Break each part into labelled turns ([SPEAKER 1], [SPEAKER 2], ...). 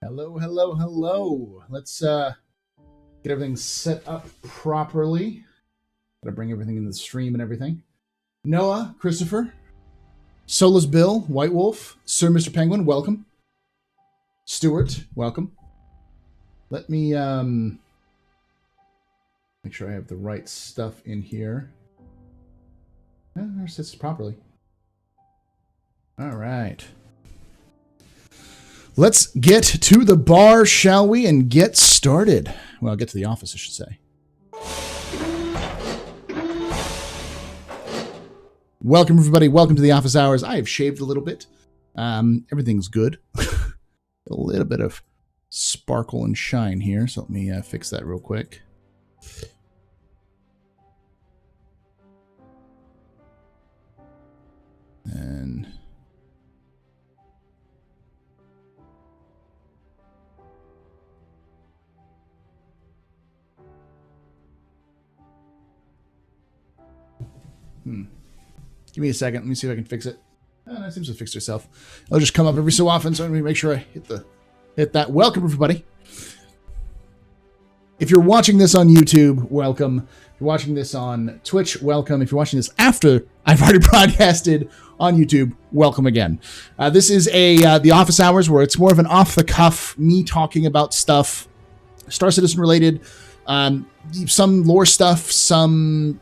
[SPEAKER 1] Hello, hello, hello. Let's get everything set up properly. Gotta bring everything in the stream and everything. Noah, Christopher, Solus Bill, White Wolf, Sir Mr. Penguin, welcome. Stuart, welcome. Let me make sure I have the right stuff in here. There sits properly. All right. Let's get to the bar, shall we, and get started. Well, get to the office, I should say. Welcome, everybody. Welcome to the office hours. I have shaved a little bit. Everything's good. A little bit of sparkle and shine here, so let me fix that real quick. And give me a second. Let me see if I can fix it. Oh, that seems to fix itself. I'll just come up every so often, so let me make sure I hit that. Welcome, everybody. If you're watching this on YouTube, welcome. If you're watching this on Twitch, welcome. If you're watching this after I've already broadcasted on YouTube, welcome again. This is the office hours, where it's more of an off-the-cuff, me talking about stuff, Star Citizen related, some lore stuff, some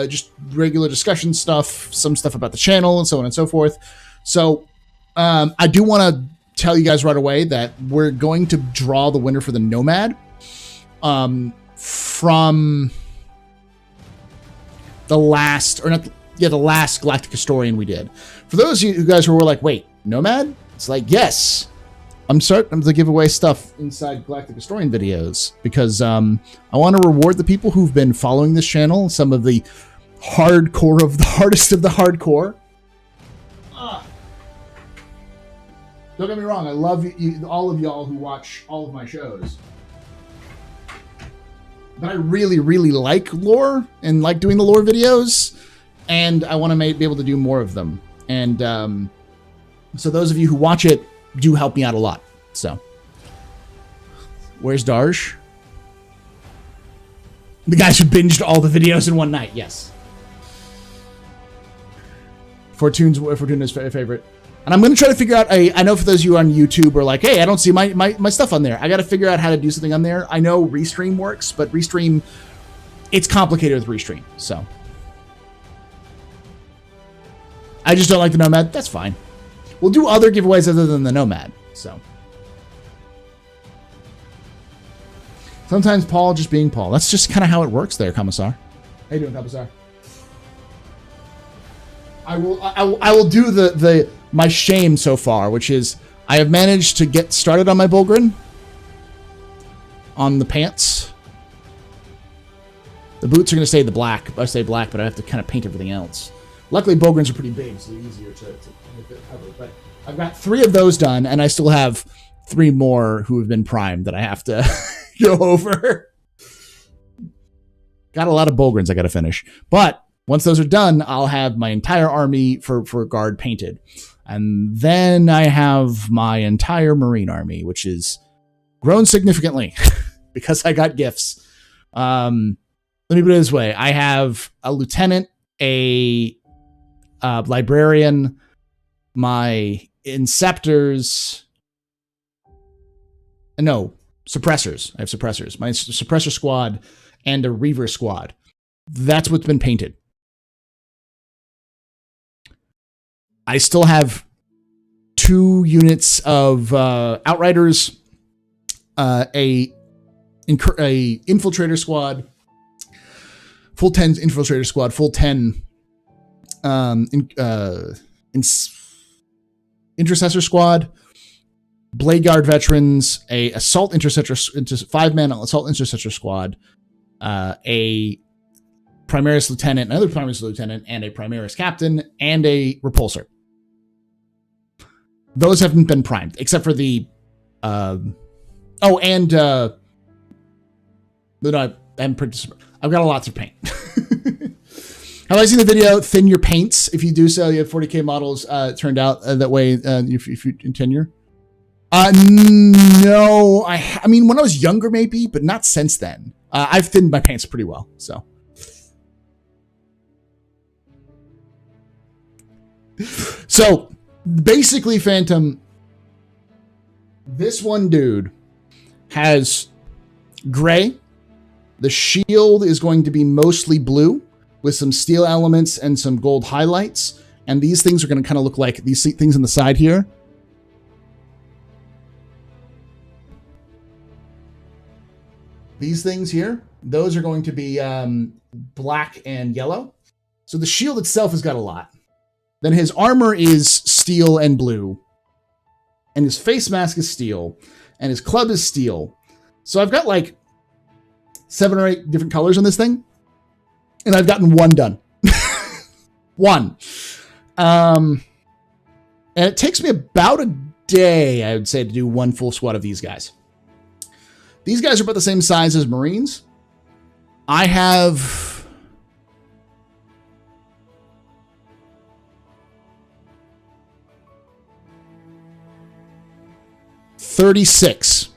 [SPEAKER 1] just regular discussion stuff, some stuff about the channel, and so on and so forth. So I do want to tell you guys right away that we're going to draw the winner for the Nomad from the last, the last Galactic Historian we did. For those of you guys who were like, wait, Nomad? It's like, yes. I'm starting to give away stuff inside Galactic Historian videos because I want to reward the people who've been following this channel, some of the hardcore of the hardest of the hardcore. Don't get me wrong, I love you, all of y'all who watch all of my shows. But I really, really like lore and like doing the lore videos, and I want to be able to do more of them. And so those of you who watch it do help me out a lot. So, where's Darj? The guys who binged all the videos in one night. Yes. Fortuna's favorite. And I'm going to try to figure out I know for those of you on YouTube are like, hey, I don't see my stuff on there. I got to figure out how to do something on there. I know Restream works, but Restream, it's complicated with Restream. So, I just don't like the Nomad. That's fine. We'll do other giveaways other than the Nomad. So, sometimes Paul just being Paul. That's just kind of how it works there, Commissar. How you doing, Commissar? I will do my shame so far, which is I have managed to get started on my Bulgrin, on the pants. The boots are going to stay black. I say black, but I have to kind of paint everything else. Luckily, Bulgrins are pretty big, so they're easier to make it cover. But I've got 3 of those done, and I still have 3 more who have been primed that I have to go over. Got a lot of Bulgrins I got to finish. But once those are done, I'll have my entire army for guard painted. And then I have my entire Marine army, which is grown significantly because I got gifts. Let me put it this way. I have a lieutenant, a librarian, my inceptors. No, suppressors. I have suppressors. My suppressor squad and a reaver squad. That's what's been painted. I still have 2 units of outriders, a infiltrator squad, full 10 infiltrator squad, full 10 intercessor squad, blade guard veterans, a assault intercessor, 5-man assault intercessor squad, a Primaris lieutenant, another Primaris lieutenant, and a Primaris captain, and a repulsor. Those haven't been primed, except for the I've got a lot to paint. Have I seen the video, thin your paints? If you do so, you have 40k models turned out that way if you in tenure. No. I mean, when I was younger, maybe, but not since then. I've thinned my pants pretty well, so. So, basically, Phantom, this one dude has gray. The shield is going to be mostly blue with some steel elements and some gold highlights. And these things are going to kind of look like these things on the side here. These things here, those are going to be black and yellow. So the shield itself has got a lot. Then his armor is steel and blue. And his face mask is steel. And his club is steel. So I've got like 7 or 8 different colors on this thing. And I've gotten one done. One. And it takes me about a day, I would say, to do one full squad of these guys. These guys are about the same size as Marines. I have 36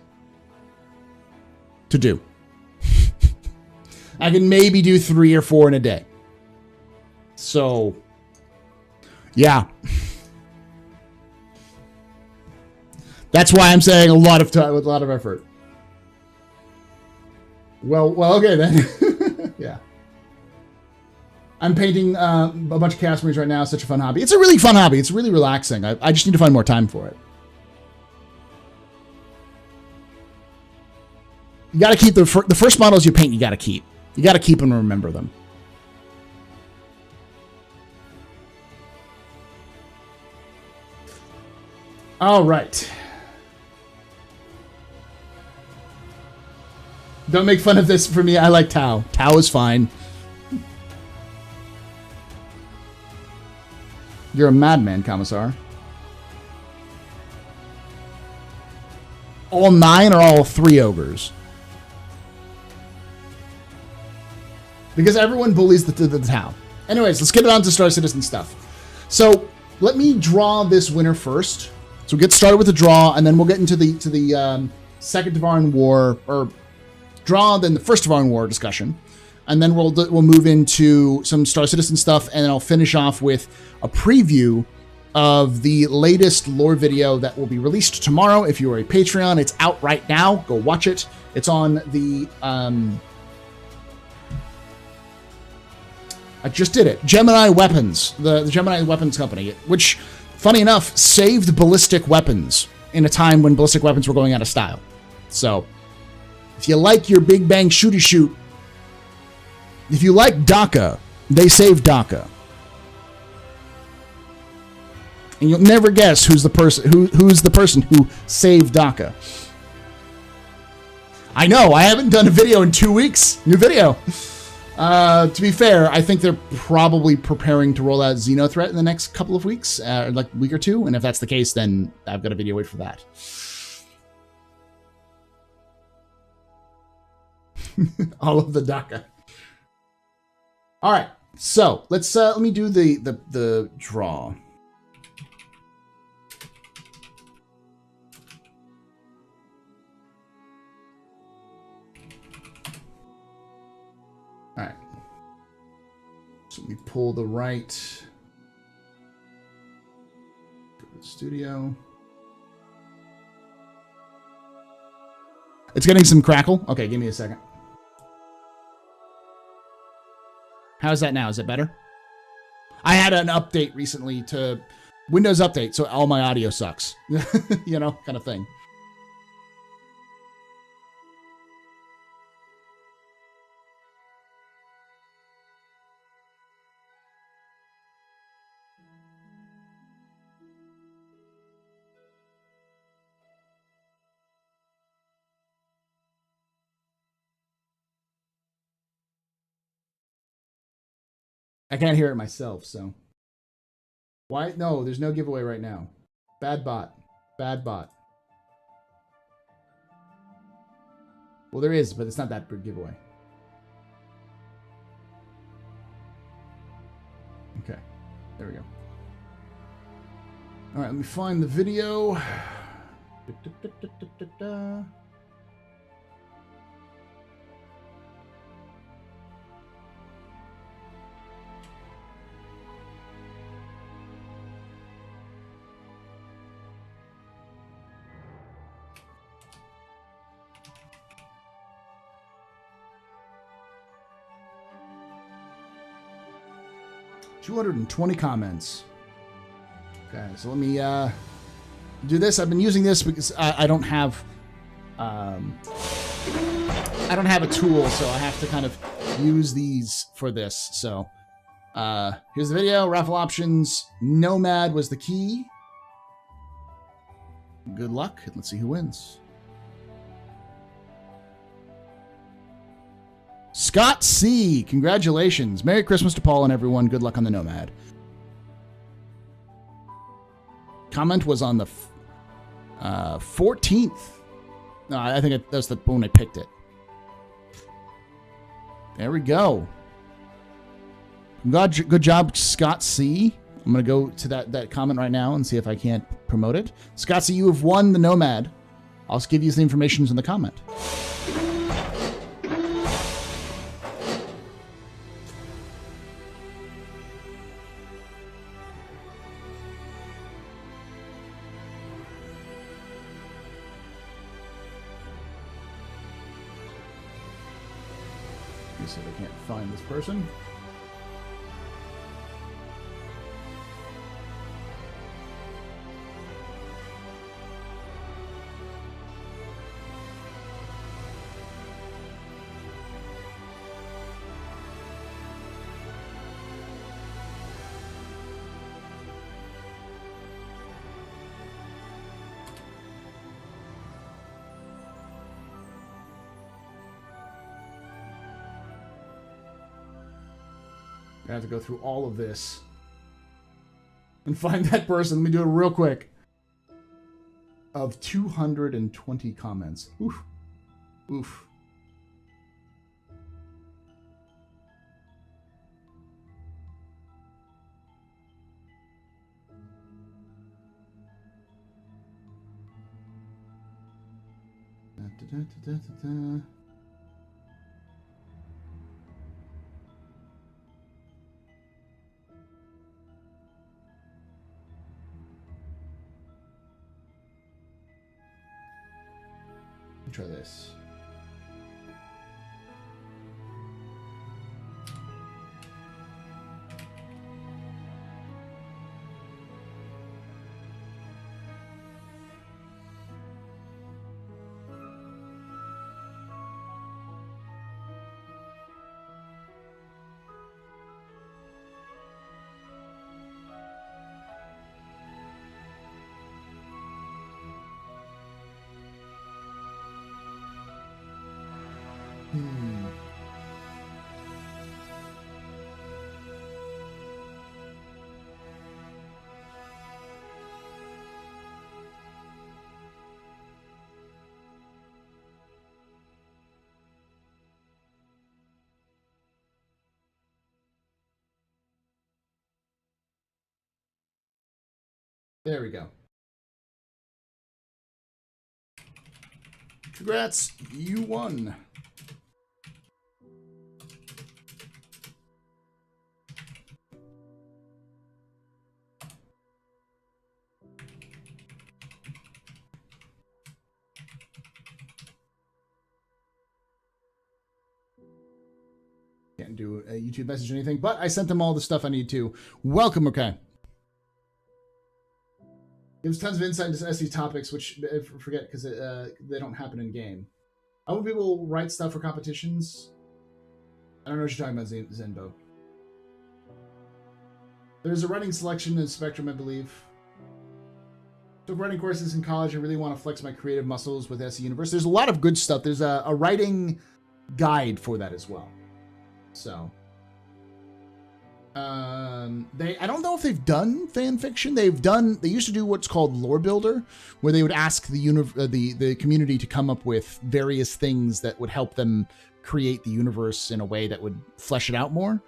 [SPEAKER 1] to do. I can maybe do 3 or 4 in a day. So, yeah. That's why I'm saying a lot of time with a lot of effort. Well, okay then. Yeah. I'm painting a bunch of Chaos Marines right now. Such a fun hobby. It's a really fun hobby. It's really relaxing. I just need to find more time for it. You got to keep the first models you paint. You got to keep. You got to keep them and remember them. All right. Don't make fun of this for me. I like Tau. Tau is fine. You're a madman, Commissar. All 9 or all 3 ogres? Because everyone bullies the Tau. Anyways, let's get on to Star Citizen stuff. So, let me draw this winner first. So we'll get started with the draw, and then we'll get into the second Tevarin War, or draw, then the first Tevarin War discussion, and then we'll move into some Star Citizen stuff, and then I'll finish off with a preview of the latest lore video that will be released tomorrow. If you are a Patreon, it's out right now. Go watch it. It's on the I just did it. Gemini Weapons, the Gemini Weapons company, which, funny enough, saved ballistic weapons in a time when ballistic weapons were going out of style. So, if you like your big bang shooty shoot, if you like DACA, they saved DACA. And you'll never guess who's the person who saved DACA. I know, I haven't done a video in 2 weeks. New video. To be fair, I think they're probably preparing to roll out Xenothreat in the next couple of weeks, like a week or two. And if that's the case, then I've got a video wait for that. All of the DACA. All right, so let's let me do the draw. All right. So let me pull the right. Go to the studio. It's getting some crackle. Okay, give me a second. How's that now? Is it better? I had an update recently to Windows Update, so all my audio sucks. You know, kind of thing. I can't hear it myself, so. Why? No, there's no giveaway right now. Bad bot. Bad bot. Well, there is, but it's not that big giveaway. Okay. There we go. All right, let me find the video. Da-da-da-da-da-da. 220 comments. Okay, so let me do this. I've been using this because I don't have a tool, so I have to kind of use these for this. So here's the video. Raffle options. Nomad was the key. Good luck. Let's see who wins. Scott C. Congratulations. Merry Christmas to Paul and everyone. Good luck on the Nomad. Comment was on the 14th. No, I think that's the when I picked it. There we go. Good job, Scott C. I'm going to go to that comment right now and see if I can't promote it. Scott C., you have won the Nomad. I'll give you the information in the comment. Let's see if I can't find this person. I have to go through all of this and find that person. Let me do it real quick. Of 220 comments. Oof. Oof. Da, da, da, da, da, da. Try this. There we go. Congrats, you won. Can't do a YouTube message or anything, but I sent them all the stuff I need to. Welcome, okay. Gives tons of insight into SE topics, which I forget because they don't happen in game. I want people write stuff for competitions. I don't know what you're talking about, Zenbo. There's a writing selection in Spectrum, I believe. Took writing courses in college. I really want to flex my creative muscles with SE Universe. There's a lot of good stuff. There's a writing guide for that as well. So. I don't know if they've done fan fiction. They used to do what's called lore builder, where they would ask the community to come up with various things that would help them create the universe in a way that would flesh it out more.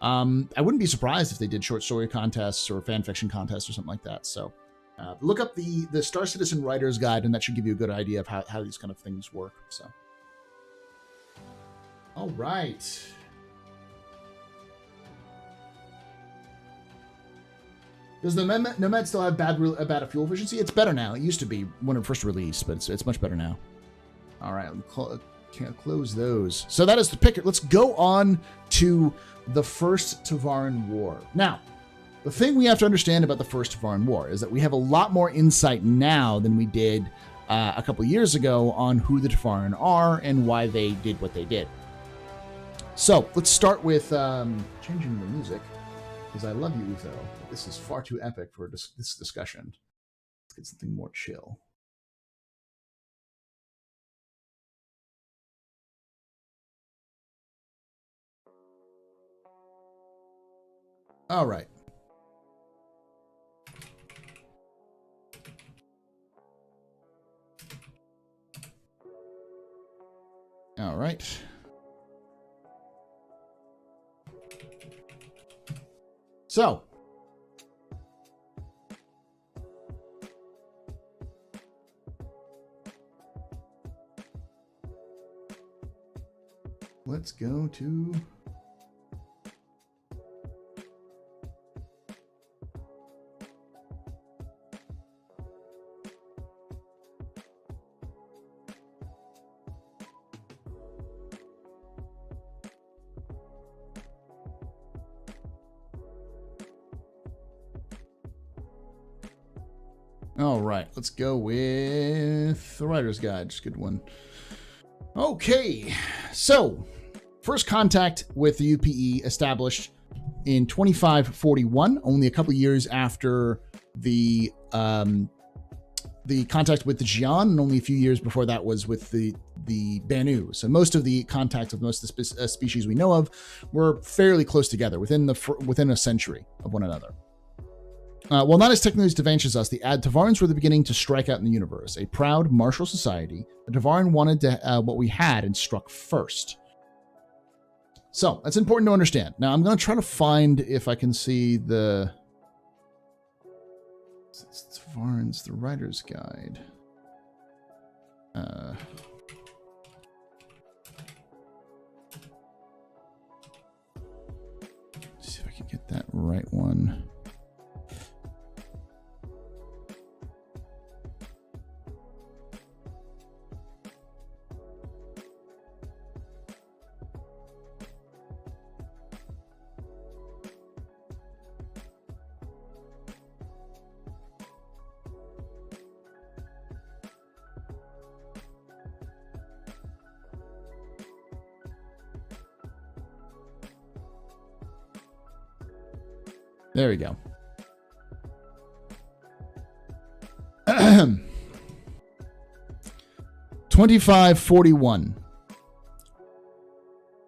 [SPEAKER 1] I wouldn't be surprised if they did short story contests or fan fiction contests or something like that. So Look up the Star Citizen Writer's Guide, and that should give you a good idea of how these kind of things work. So, all right. Does the Nomad still have bad fuel efficiency? It's better now. It used to be when it first released, but it's much better now. All right, can't close those. So that is the picker. Let's go on to the first Tevarin War. Now, the thing we have to understand about the first Tevarin War is that we have a lot more insight now than we did a couple years ago on who the Tevarin are and why they did what they did. So let's start with changing the music, because I love you, Utho. This is far too epic for this discussion. Let's get something more chill. All right. All right. So, let's go to all right, let's go with the Writer's Guide. Just a good one. Okay, so first contact with the UPE established in 2541, only a couple years after the contact with the Xi'an, and only a few years before that was with the Banu. So most of the contacts of most of the species we know of were fairly close together, within a century of one another. While not as technically advanced as us, the Tevarins were the beginning to strike out in the universe. A proud, martial society, the Tevarin wanted what we had and struck first. So, that's important to understand. Now, I'm going to try to find if I can see the Tevarins, the Writer's Guide. See if I can get that right one. There we go. $25.41.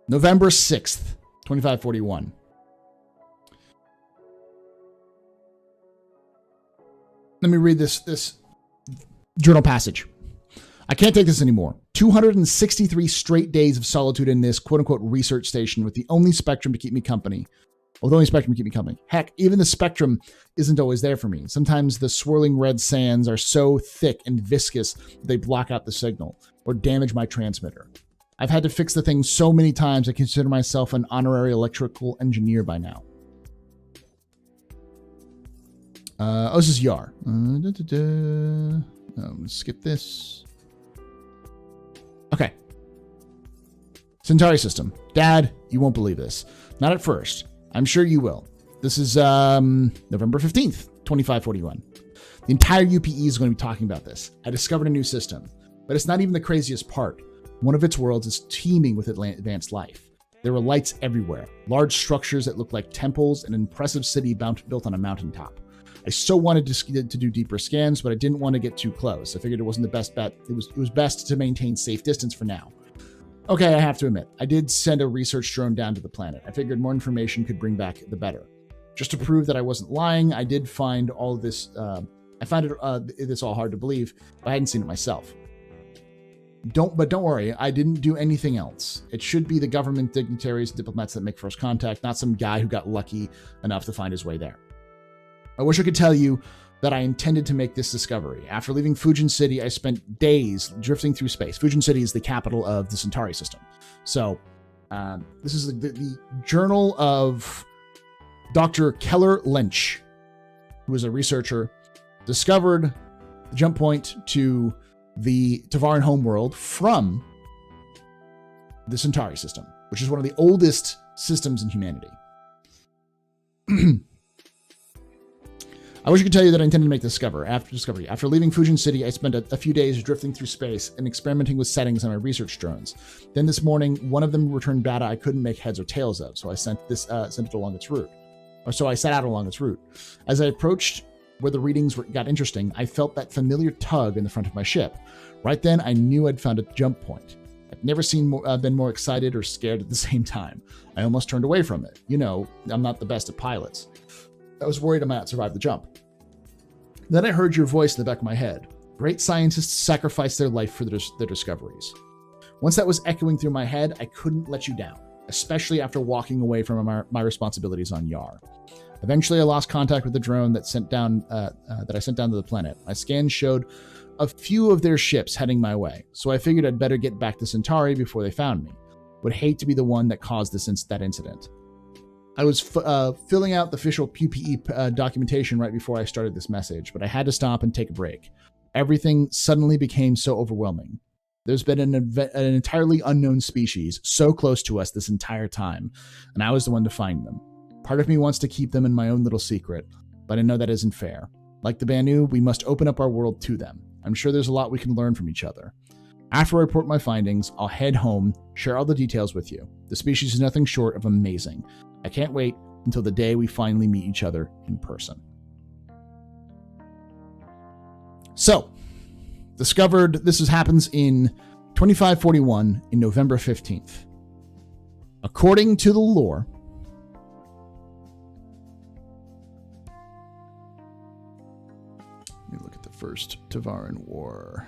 [SPEAKER 1] November 6th, 2541. Let me read this journal passage. I can't take this anymore. 263 straight days of solitude in this quote-unquote research station with the only spectrum to keep me company. Well, the only spectrum to keep me company. Heck, even the spectrum isn't always there for me. Sometimes the swirling red sands are so thick and viscous that they block out the signal or damage my transmitter. I've had to fix the thing so many times I consider myself an honorary electrical engineer by now. This is Yar. Skip this. Okay. Centauri system. Dad, you won't believe this. Not at first. I'm sure you will. This is November 15th, 2541. The entire UPE is going to be talking about this. I discovered a new system, but it's not even the craziest part. One of its worlds is teeming with advanced life. There were lights everywhere, large structures that looked like temples, and an impressive city built on a mountaintop. I so wanted to do deeper scans, but I didn't want to get too close. I figured it wasn't the best bet. It was best to maintain safe distance for now. Okay, I have to admit, I did send a research drone down to the planet. I figured more information could bring back the better. Just to prove that I wasn't lying, I did find all of this. I found this all hard to believe, but I hadn't seen it myself. Don't worry, I didn't do anything else. It should be the government dignitaries and diplomats that make first contact, not some guy who got lucky enough to find his way there. I wish I could tell you that I intended to make this discovery. After leaving Fujin City, I spent days drifting through space. Fujin City is the capital of the Centauri system. So this is the journal of Dr. Keller Lynch, who was a researcher, discovered the jump point to the Tevarin homeworld from the Centauri system, which is one of the oldest systems in humanity. I wish I could tell you that I intended to make this discovery. After leaving Fujin City, I spent a few days drifting through space and experimenting with settings on my research drones. Then this morning, one of them returned data I couldn't make heads or tails of, so I sent it along its route. So I set out along its route. As I approached where the readings got interesting, I felt that familiar tug in the front of my ship. Right then, I knew I'd found a jump point. I've never been more excited or scared at the same time. I almost turned away from it. You know, I'm not the best at pilots. I was worried I might not survive the jump. Then I heard your voice in the back of my head. Great scientists sacrifice their life for their discoveries. Once that was echoing through my head, I couldn't let you down, especially after walking away from my responsibilities on Yar. Eventually, I lost contact with the drone that I sent down to the planet. My scans showed a few of their ships heading my way, so I figured I'd better get back to Centauri before they found me. Would hate to be the one that caused that incident. I was filling out the official PPE documentation right before I started this message, but I had to stop and take a break. Everything suddenly became so overwhelming. There's been an entirely unknown species so close to us this entire time, and I was the one to find them. Part of me wants to keep them in my own little secret, but I know that isn't fair. Like the Banu, we must open up our world to them. I'm sure there's a lot we can learn from each other. After I report my findings, I'll head home, share all the details with you. The species is nothing short of amazing. I can't wait until the day we finally meet each other in person. So, discovered, happens in 2541 in November 15th. According to the lore, let me look at the first Tevarin War.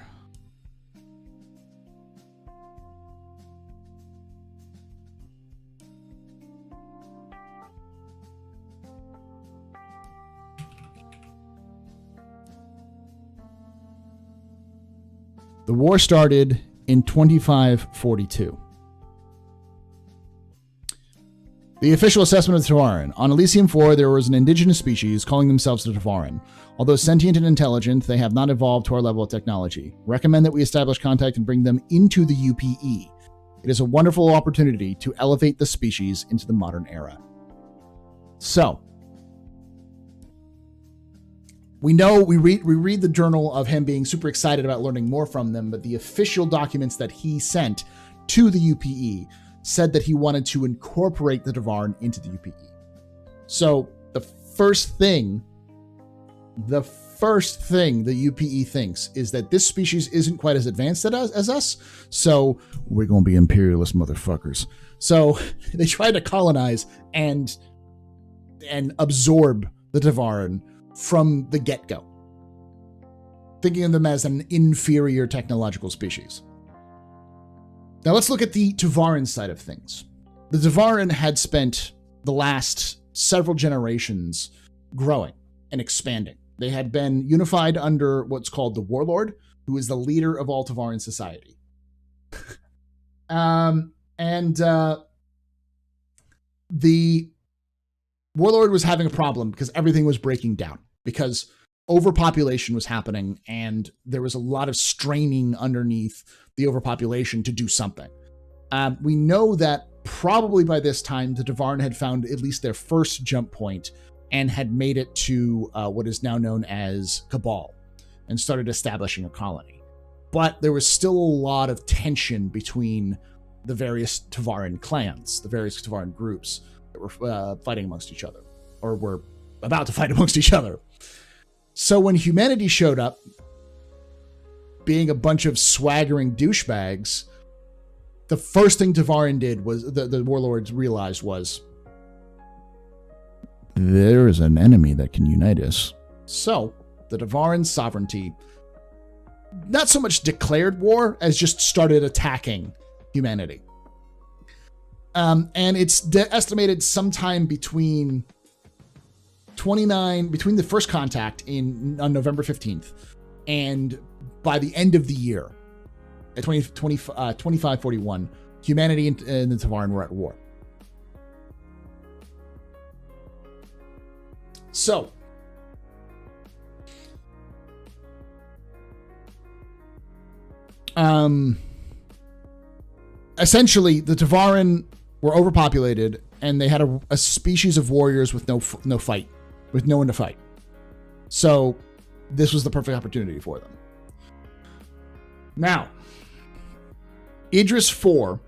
[SPEAKER 1] The war started in 2542. The official assessment of the Tevarin. On Elysium 4, there was an indigenous species calling themselves the Tevarin. Although sentient and intelligent, they have not evolved to our level of technology. Recommend that we establish contact and bring them into the UPE. It is a wonderful opportunity to elevate the species into the modern era. So, we read the journal of him being super excited about learning more from them, but the official documents that he sent to the UPE said that he wanted to incorporate the Tevarin into the UPE. So the first thing the UPE thinks is that this species isn't quite as advanced as us, so we're going to be imperialist motherfuckers. So they tried to colonize and absorb the Tevarin from the get-go, thinking of them as an inferior technological species. Now let's look at the Tevarin side of things. The Tevarin had spent the last several generations growing and expanding. They had been unified under what's called the Warlord, who is the leader of all Tevarin society. The Warlord was having a problem because everything was breaking down, because overpopulation was happening and there was a lot of straining underneath the overpopulation to do something. We know that probably by this time, the Tevarin had found at least their first jump point and had made it to what is now known as Cabal and started establishing a colony. But there was still a lot of tension between the various Tevarin clans, the various Tevarin groups that were fighting amongst each other, or were about to fight amongst each other. So when humanity showed up, being a bunch of swaggering douchebags, the first thing Tevarin did was, the warlords realized was, there is an enemy that can unite us. So the Tevarin sovereignty not so much declared war as just started attacking humanity. And it's estimated sometime between between the first contact on November 15th and by the end of the year, at 2541, humanity and the Tevarin were at war. So, essentially, the Tevarin were overpopulated, and they had a species of warriors with no fight, with no one to fight. So, this was the perfect opportunity for them. Now, Idris 4,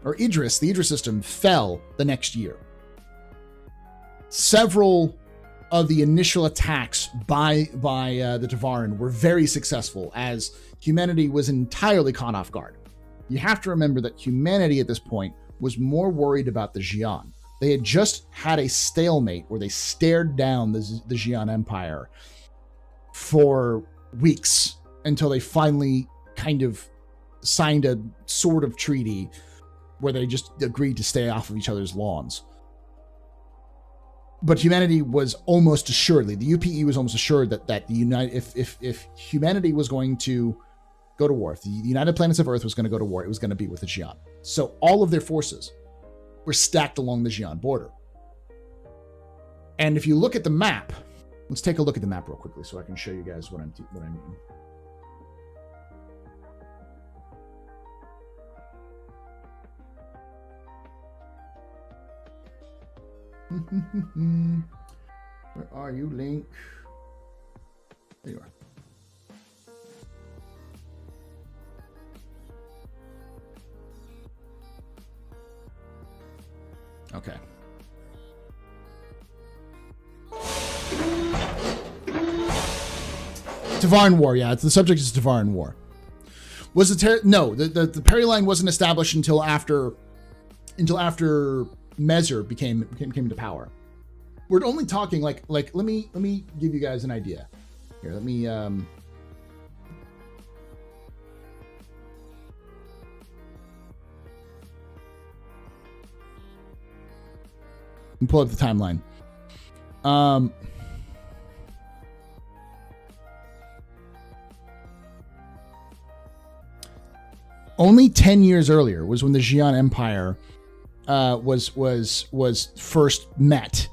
[SPEAKER 1] or Idris, the Idris system, fell the next year. Several of the initial attacks by the Tevarin were very successful, as humanity was entirely caught off guard. You have to remember that humanity at this point was more worried about the Xi'an. They had just had a stalemate where they stared down the Xi'an Empire for weeks until they finally kind of signed a sort of treaty where they just agreed to stay off of each other's lawns. But humanity was almost assuredly, the UPE was almost assured that if humanity was going to go to war, if the United Planets of Earth was going to go to war, it was going to be with the Xi'an. So all of their forces were stacked along the Xi'an border. And if you look at the map, let's take a look at the map real quickly so I can show you guys what I mean. Where are you, Link? There you are. Okay. Tevarin War, yeah. The subject is Tevarin War. Was the the Perry line wasn't established until after Mezer came to power. We're only talking like let me give you guys an idea. Here, let me pull up the timeline. Only 10 years earlier was when the Xi'an Empire was first met.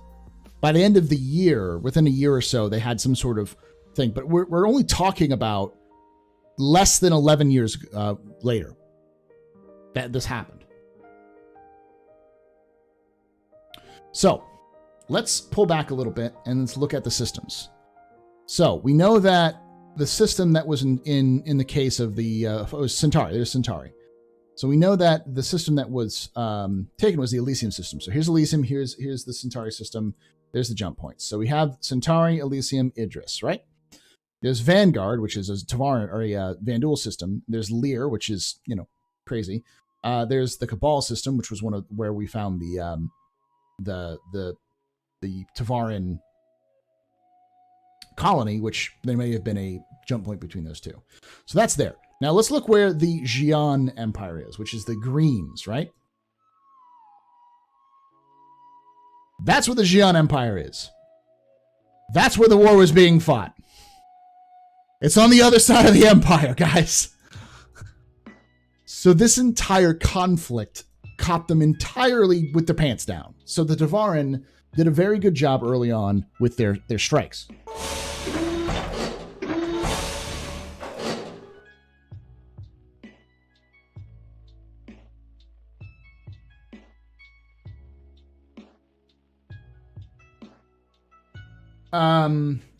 [SPEAKER 1] By the end of the year, within a year or so, they had some sort of thing. But we're only talking about less than 11 years later that this happened. So let's pull back a little bit and let's look at the systems. So we know that the system that was in the case of the was Centauri. There's Centauri. So we know that the system that was taken was the Elysium system. So here's Elysium. Here's the Centauri system. There's the jump points. So we have Centauri, Elysium, Idris, right? There's Vanguard, which is a Tevarin or a Vanduul system. There's Lear, which is crazy. There's the Cabal system, which was one of where we found the Tevarin colony, which there may have been a jump point between those two. So that's there. Now let's look where the Xi'an Empire is, which is the greens, right? That's where the Xi'an Empire is. That's where the war was being fought. It's on the other side of the empire, guys. So this entire conflict caught them entirely with their pants down. So the Tevarin did a very good job early on with their strikes.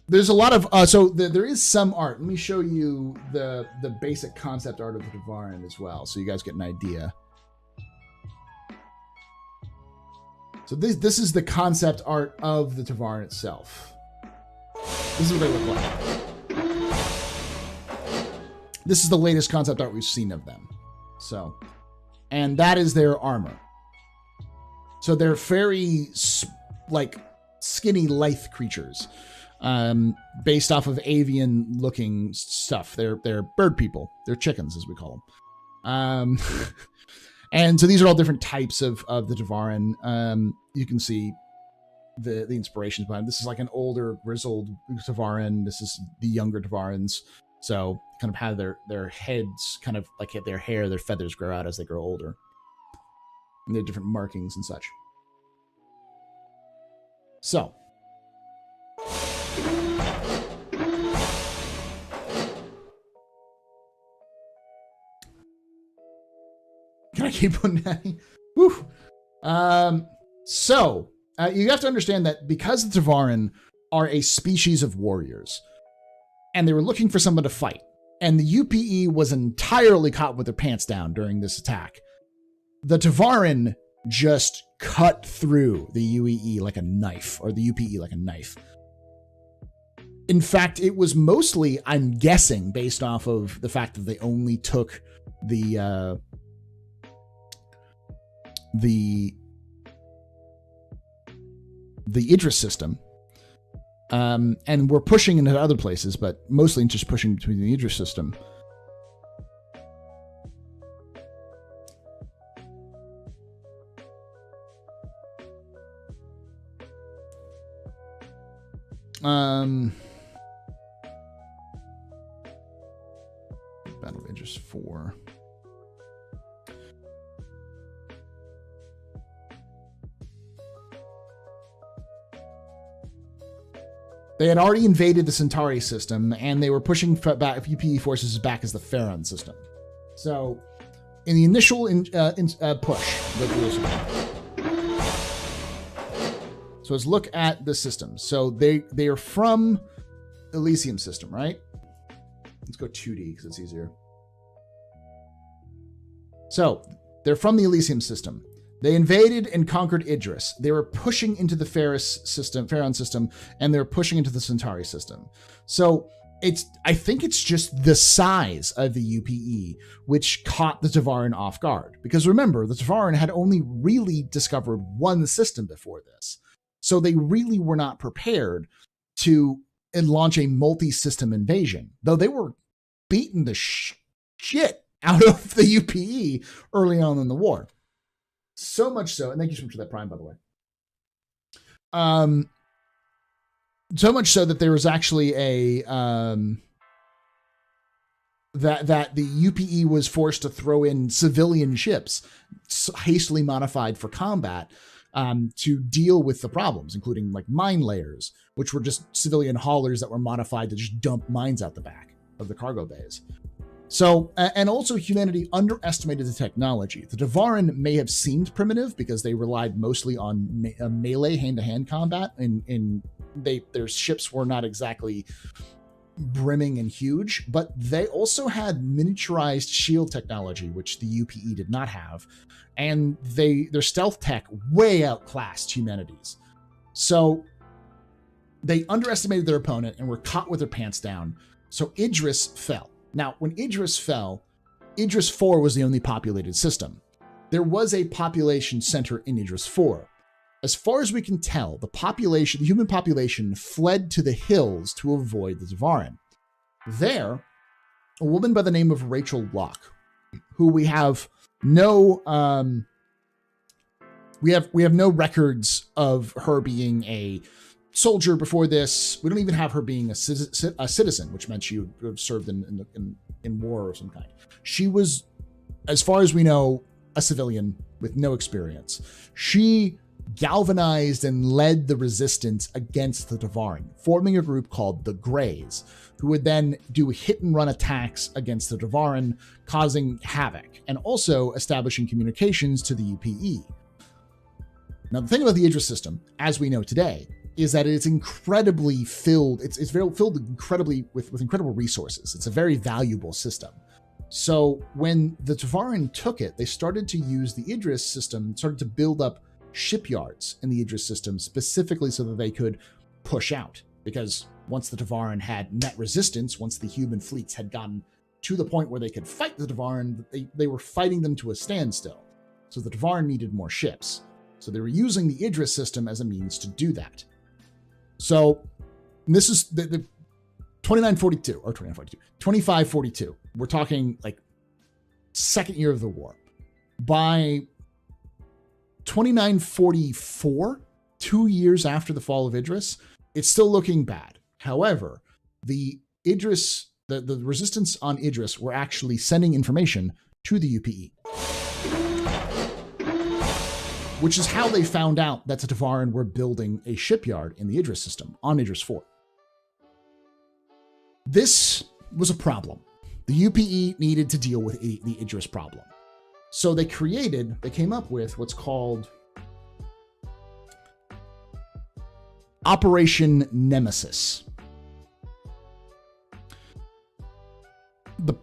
[SPEAKER 1] There's a lot of there is some art. Let me show you the basic concept art of the Tevarin as well, so you guys get an idea. So this is the concept art of the Tevarin itself. This is what they look like. This is the latest concept art we've seen of them. So, and that is their armor. So they're very skinny, lithe creatures, based off of avian-looking stuff. They're bird people. They're chickens, as we call them. And so these are all different types of the Tevarin. You can see the inspirations behind. This is like an older, grizzled Tevarin. This is the younger Tevarins. So kind of have their heads kind of like their hair, their feathers grow out as they grow older. And they have different markings and such. So. Can I keep on adding? Woo. You have to understand that because the Tevarin are a species of warriors, and they were looking for someone to fight, and the UPE was entirely caught with their pants down during this attack, the Tevarin just cut through the UEE like a knife, or the UPE like a knife. In fact, it was mostly, I'm guessing, based off of the fact that they only took the Idris system, and we're pushing into other places, but mostly just pushing between the Idris system. Battle of Idris 4. They had already invaded the Centauri system, and they were pushing back UPE forces back as the Pharaon system. So, in the initial push, so let's look at the system. So they are from Elysium system, right? Let's go 2D because it's easier. So they're from the Elysium system. They invaded and conquered Idris. They were pushing into the Pharaon system, and they were pushing into the Centauri system. So I think it's just the size of the UPE which caught the Tevarin off guard. Because remember, the Tevarin had only really discovered one system before this. So they really were not prepared to launch a multi-system invasion, though they were beating the shit out of the UPE early on in the war. So much so, and thank you so much for that Prime, by the way. So much so that there was actually a that the UPE was forced to throw in civilian ships, hastily modified for combat, to deal with the problems, including like mine layers, which were just civilian haulers that were modified to just dump mines out the back of the cargo bays. So, and also humanity underestimated the technology. The Tevarin may have seemed primitive because they relied mostly on melee hand-to-hand combat, and their ships were not exactly brimming and huge, but they also had miniaturized shield technology, which the UPE did not have, and their stealth tech way outclassed humanity's. So they underestimated their opponent and were caught with their pants down. So Idris fell. Now, when Idris fell, Idris 4 was the only populated system. There was a population center in Idris 4. As far as we can tell, the human population fled to the hills to avoid the Tevarin. There, a woman by the name of Rachel Locke, who we have no records of her being a soldier before this. We don't even have her being a citizen, which meant she would have served in war of some kind. She was, as far as we know, a civilian with no experience. She galvanized and led the resistance against the Tevarin, forming a group called the Greys, who would then do hit-and-run attacks against the Tevarin, causing havoc, and also establishing communications to the UPE. Now, the thing about the Idris system, as we know today, is that it's incredibly filled. It's filled incredibly with incredible resources. It's a very valuable system. So when the Tevarin took it, they started to use the Idris system, started to build up shipyards in the Idris system specifically so that they could push out. Because once the Tevarin had met resistance, once the human fleets had gotten to the point where they could fight the Tevarin, they were fighting them to a standstill. So the Tevarin needed more ships. So they were using the Idris system as a means to do that. So this is the 2942 or 2942, 2542. We're talking like second year of the war. By 2944, 2 years after the fall of Idris, it's still looking bad. However, the resistance on Idris were actually sending information to the UPE, which is how they found out that the Tevarin were building a shipyard in the Idris system on Idris 4. This was a problem. The UPE needed to deal with the Idris problem. So they came up with what's called Operation Nemesis. The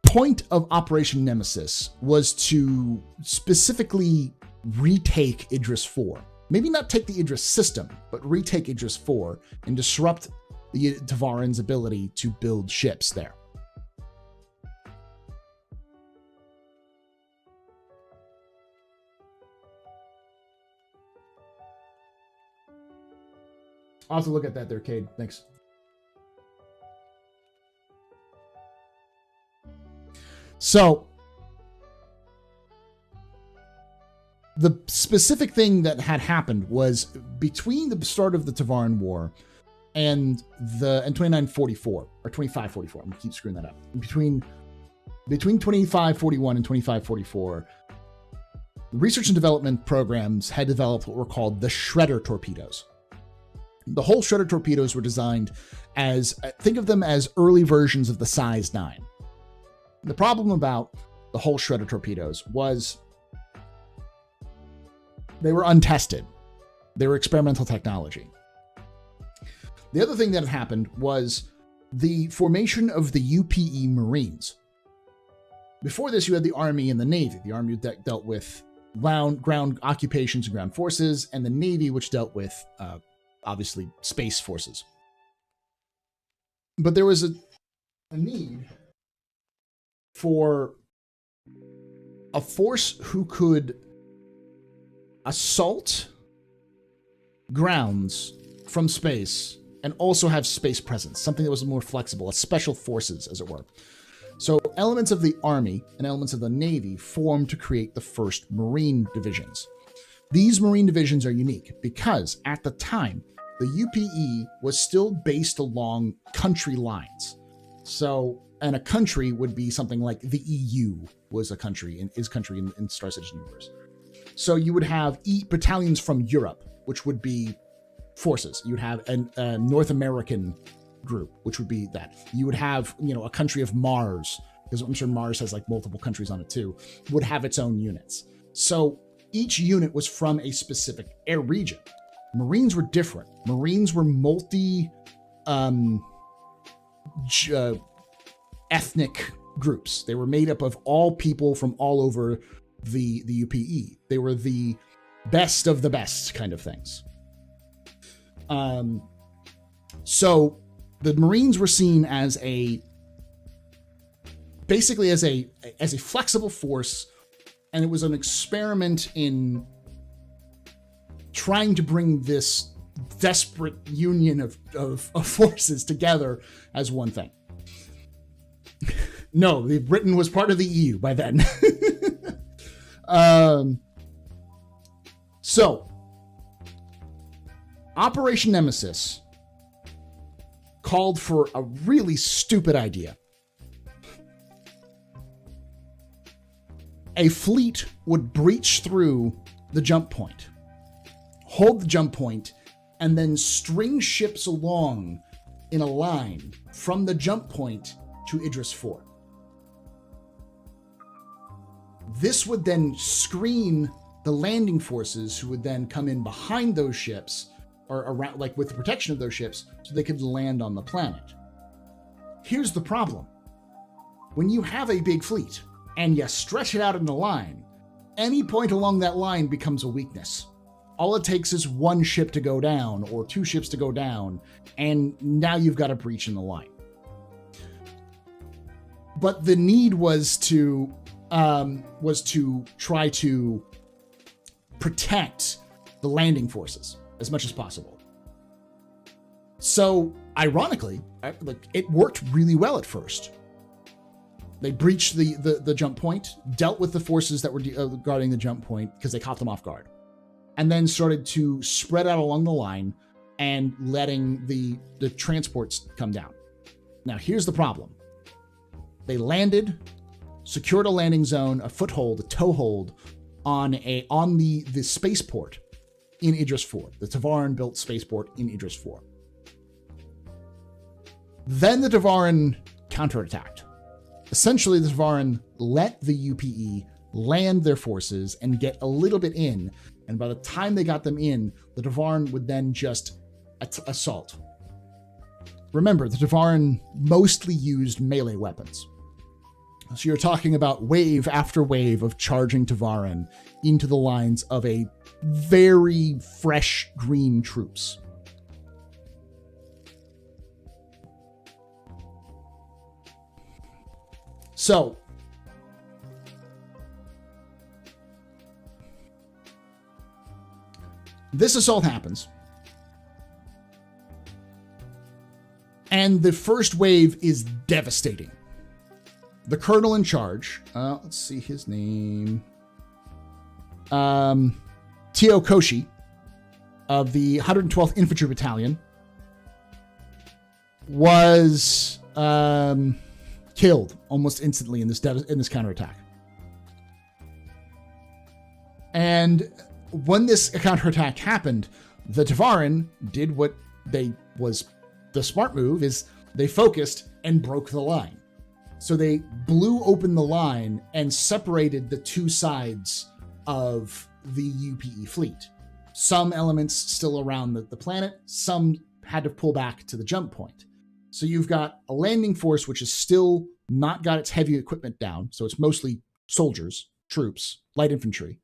[SPEAKER 1] point of Operation Nemesis was to specifically retake Idris 4. Maybe not take the Idris system, but retake Idris 4 and disrupt the Tevarin's ability to build ships there. I'll have to look at that there, Cade. Thanks. So, the specific thing that had happened was between the start of the Tevarin War and 2944 or 2544. I'm gonna keep screwing that up. Between 2541 and 2544, research and development programs had developed what were called the Shredder torpedoes. The whole Shredder torpedoes were designed as, think of them as early versions of the Size 9. The problem about the whole Shredder torpedoes was they were untested. They were experimental technology. The other thing that had happened was the formation of the UPE Marines. Before this, you had the Army and the Navy. The Army dealt with ground occupations and ground forces, and the Navy, which dealt with obviously space forces. But there was a need for a force who could assault grounds from space and also have space presence, something that was more flexible, a special forces, as it were. So elements of the Army and elements of the Navy formed to create the first Marine divisions. These Marine divisions are unique because at the time, the UPE was still based along country lines. So, and a country would be something like the EU was a country in Star Citizen universe. So you would have battalions from Europe, which would be forces. You would have a North American group, which would be that. You would have, a country of Mars, because I'm sure Mars has like multiple countries on it too, would have its own units. So each unit was from a specific air region. Marines were different. Marines were ethnic groups. They were made up of all people from all over the UPE. They were the best of the best kind of things. So the Marines were seen as basically as a flexible force, and it was an experiment in trying to bring this desperate union of forces together as one thing. No, Britain was part of the EU by then. So, Operation Nemesis called for a really stupid idea. A fleet would breach through the jump point, hold the jump point, and then string ships along in a line from the jump point to Idris 4. This would then screen the landing forces who would then come in behind those ships or around, like with the protection of those ships, so they could land on the planet. Here's the problem. When you have a big fleet and you stretch it out in a line, any point along that line becomes a weakness. All it takes is one ship to go down or two ships to go down, and now you've got a breach in the line. But the need was to try to protect the landing forces as much as possible. So, ironically, it worked really well at first. They breached the jump point, dealt with the forces that were guarding the jump point because they caught them off guard. and then started to spread out along the line and letting the transports come down. Now, here's the problem. They landed, secured a landing zone, a foothold, a toehold on the spaceport in Idris 4, the Tevarin-built spaceport in Idris 4. Then the Tevarin counterattacked. Essentially, the Tevarin let the UPE land their forces and get a little bit in, and by the time they got them in, the Tevarin would then just assault. Remember, the Tevarin mostly used melee weapons. So you're talking about wave after wave of charging Tevarin into the lines of a very fresh green troops. So, this assault happens. And the first wave is devastating. The colonel in charge, let's see his name, Tio Koshi of the 112th Infantry Battalion, was killed almost instantly in this counterattack. And when this counterattack happened, the Tevarin did what the smart move is they focused and broke the line. So they blew open the line and separated the two sides of the UPE fleet. Some elements still around the planet, some had to pull back to the jump point. So you've got a landing force which is still not got its heavy equipment down, so it's mostly soldiers, troops, light infantry.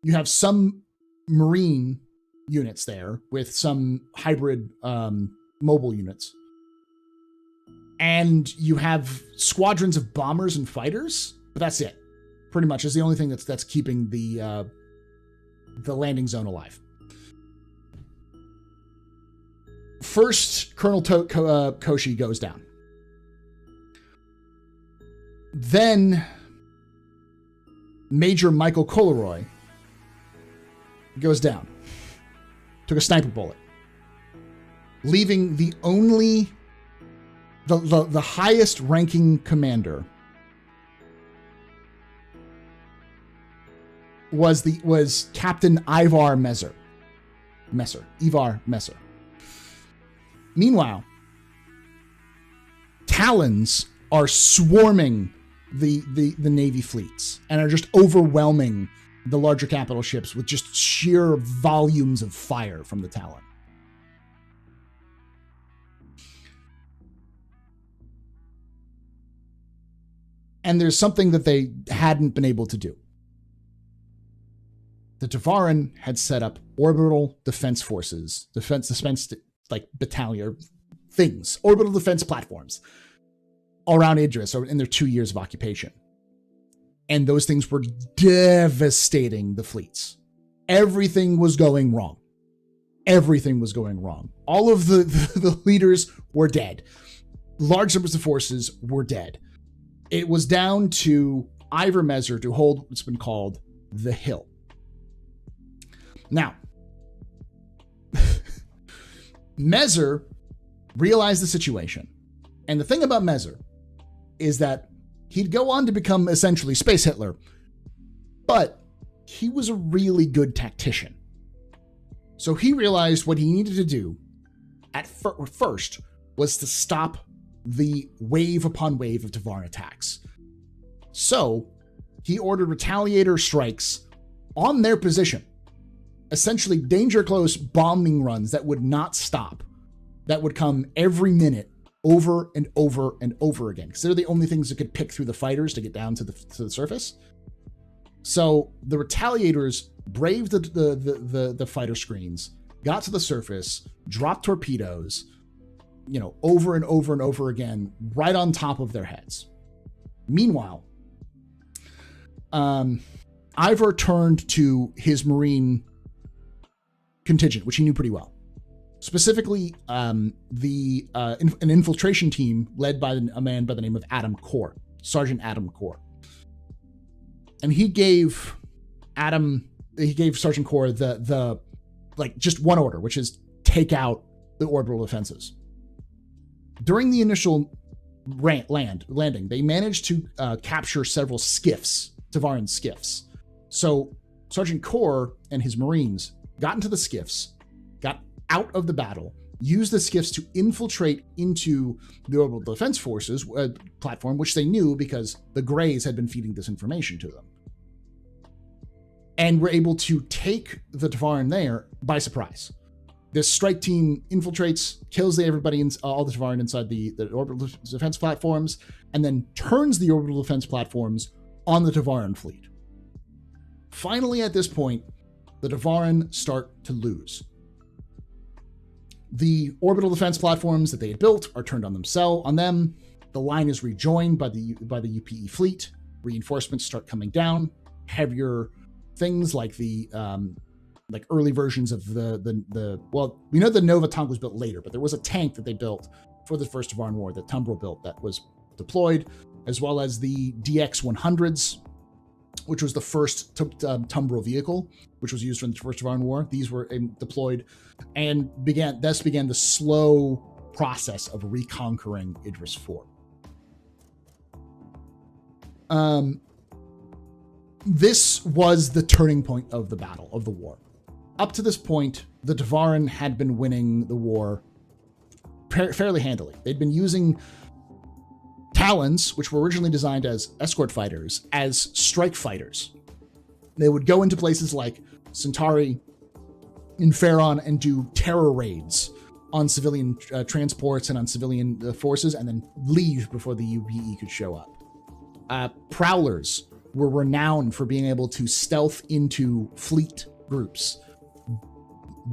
[SPEAKER 1] You have some marine units there with some hybrid mobile units. And you have squadrons of bombers and fighters, but that's it. Pretty much is the only thing that's keeping the landing zone alive. First, Colonel Koshi goes down. Then, Major Michael Coleroy goes down. Took a sniper bullet. Leaving the highest ranking commander was Captain Ivar Messer. Ivar Messer. Meanwhile, Talons are swarming the Navy fleets and are just overwhelming the larger capital ships with just sheer volumes of fire from the Talon. And there's something that they hadn't been able to do. The Tevarin had set up orbital defense forces, defense like battalion things, orbital defense platforms around Idris in their 2 years of occupation. And those things were devastating the fleets. Everything was going wrong. Everything was going wrong. All of the leaders were dead. Large numbers of forces were dead. It was down to Ivar Messer to hold what's been called the Hill. Now, Messer realized the situation. And the thing about Messer is that he'd go on to become essentially Space Hitler, but he was a really good tactician. So he realized what he needed to do at first was to stop the wave upon wave of Tevarin attacks. So he ordered retaliator strikes on their position, essentially danger close bombing runs that would not stop, that would come every minute over and over and over again, because they're the only things that could pick through the fighters to get down to the surface. So the retaliators braved the fighter screens, got to the surface, dropped torpedoes, over and over and over again, right on top of their heads. Meanwhile, Ivar turned to his Marine contingent, which he knew pretty well. Specifically, an infiltration team led by a man by the name of Sergeant Adam Core. And he gave Adam he gave Sergeant Core the like just one order, which is take out the orbital defenses. During the initial landing, they managed to capture several skiffs, Tevarin skiffs. So Sergeant Core and his Marines got into the skiffs, got out of the battle, used the skiffs to infiltrate into the orbital defense forces platform, which they knew because the Greys had been feeding this information to them, and were able to take the Tevarin there by surprise. This strike team infiltrates, kills everybody, all the Tevarin inside the orbital defense platforms, and then turns the orbital defense platforms on the Tevarin fleet. Finally, at this point, the Tevarin start to lose. The orbital defense platforms that they had built are turned on them. The line is rejoined by the UPE fleet. Reinforcements start coming down. Heavier things like the like early versions of the well, we know the Nova tank was built later, but there was a tank that they built for the first Tevarin War that Tumbrel built that was deployed, as well as the DX-100s, which was the first Tumbrel vehicle, which was used for the first Tevarin War. These were deployed and began the slow process of reconquering Idris IV. This was the turning point of the battle, of the war. Up to this point, the Tevarin had been winning the war fairly handily. They'd been using Talons, which were originally designed as escort fighters, as strike fighters. They would go into places like Centauri, Inferon, and do terror raids on civilian transports and on civilian forces, and then leave before the UPE could show up. Prowlers were renowned for being able to stealth into fleet groups,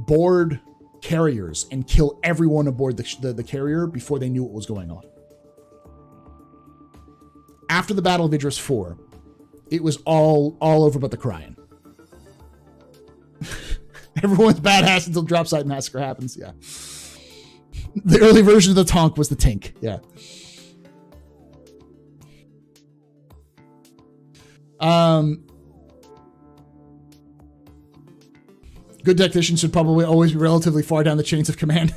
[SPEAKER 1] board carriers, and kill everyone aboard the carrier before they knew what was going on. After the Battle of Idris IV, it was all over but the crying. Everyone's badass until drop site massacre happens. Yeah. The early version of the tank was the Tink. Yeah. Good tacticians should probably always be relatively far down the chains of command.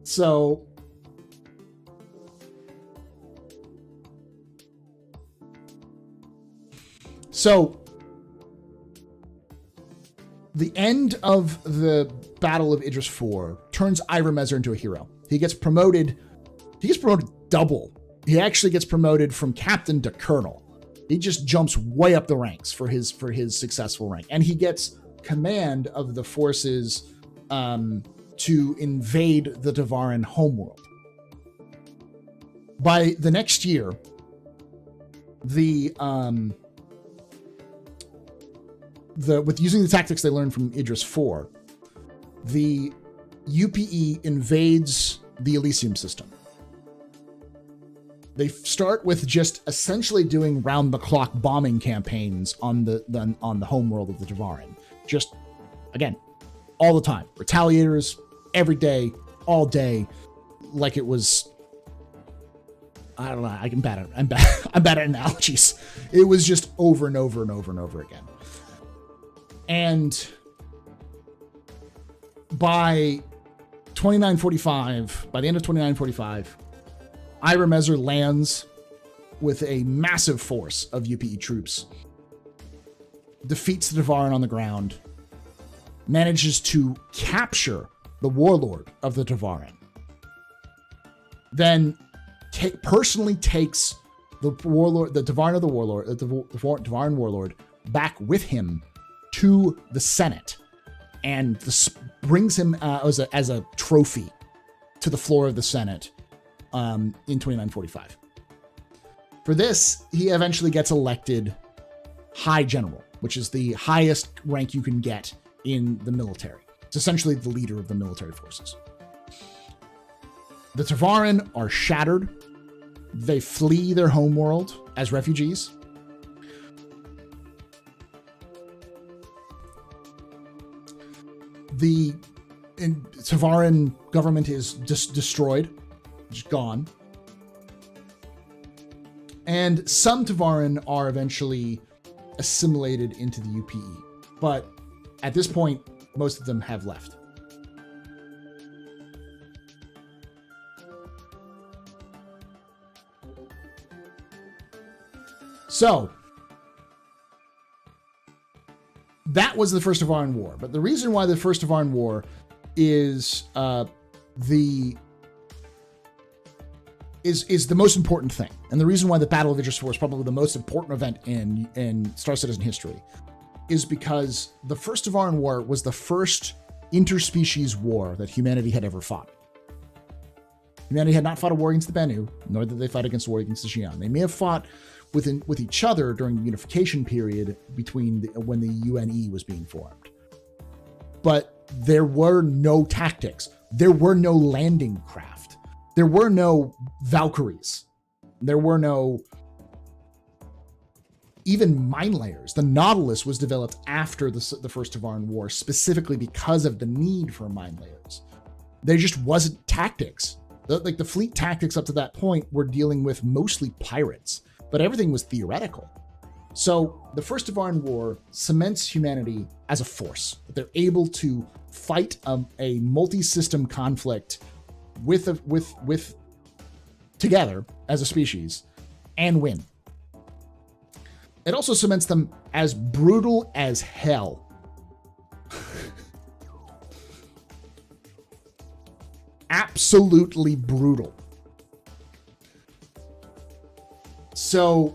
[SPEAKER 1] So the end of the Battle of Idris IV turns Ira Mezer into a hero. He gets promoted double. He actually gets promoted from captain to colonel. He just jumps way up the ranks for his successful rank, and he gets command of the forces to invade the Tevarin homeworld. By the next year, with using the tactics they learned from Idris IV, the UPE invades the Elysium system. They start with just essentially doing round-the-clock bombing campaigns on the homeworld of the Tevarin. Just, again, all the time. Retaliators, every day, all day, like it was... I don't know, I'm bad at analogies. It was just over and over and over and over again. And by 2945, by the end of 2945, Ira Mezer lands with a massive force of UPE troops, defeats the Tevarin on the ground, manages to capture the warlord of the Tevarin, then personally takes the warlord, the Tevarin of the warlord, the Tevarin warlord, back with him to the Senate, and brings him as a trophy to the floor of the Senate in 2945. For this, he eventually gets elected High General, which is the highest rank you can get in the military. It's essentially the leader of the military forces. The Tevarin are shattered. They flee their homeworld as refugees. The Tevarin government is destroyed, just gone. And some Tevarin are eventually assimilated into the UPE. But at this point, most of them have left. So, that was the First Tevarin War. But the reason why the First Tevarin War is the most important thing, and the reason why the Battle of Idris 4 is probably the most important event in Star Citizen history, is because the First Tevarin War was the first interspecies war that humanity had ever fought. Humanity had not fought a war against the Banu, nor did they fight against a war against the Xi'an. They may have fought with each other during the unification period between when the UNE was being formed. But there were no tactics. There were no landing craft. There were no Valkyries. There were no even mine layers. The Nautilus was developed after the First Tevarin War, specifically because of the need for mine layers. There just wasn't tactics. The fleet tactics up to that point were dealing with mostly pirates, but everything was theoretical. So the First Tevarin War cements humanity as a force. They're able to fight a multi-system conflict with together as a species and win. It also cements them as brutal as hell. Absolutely brutal. So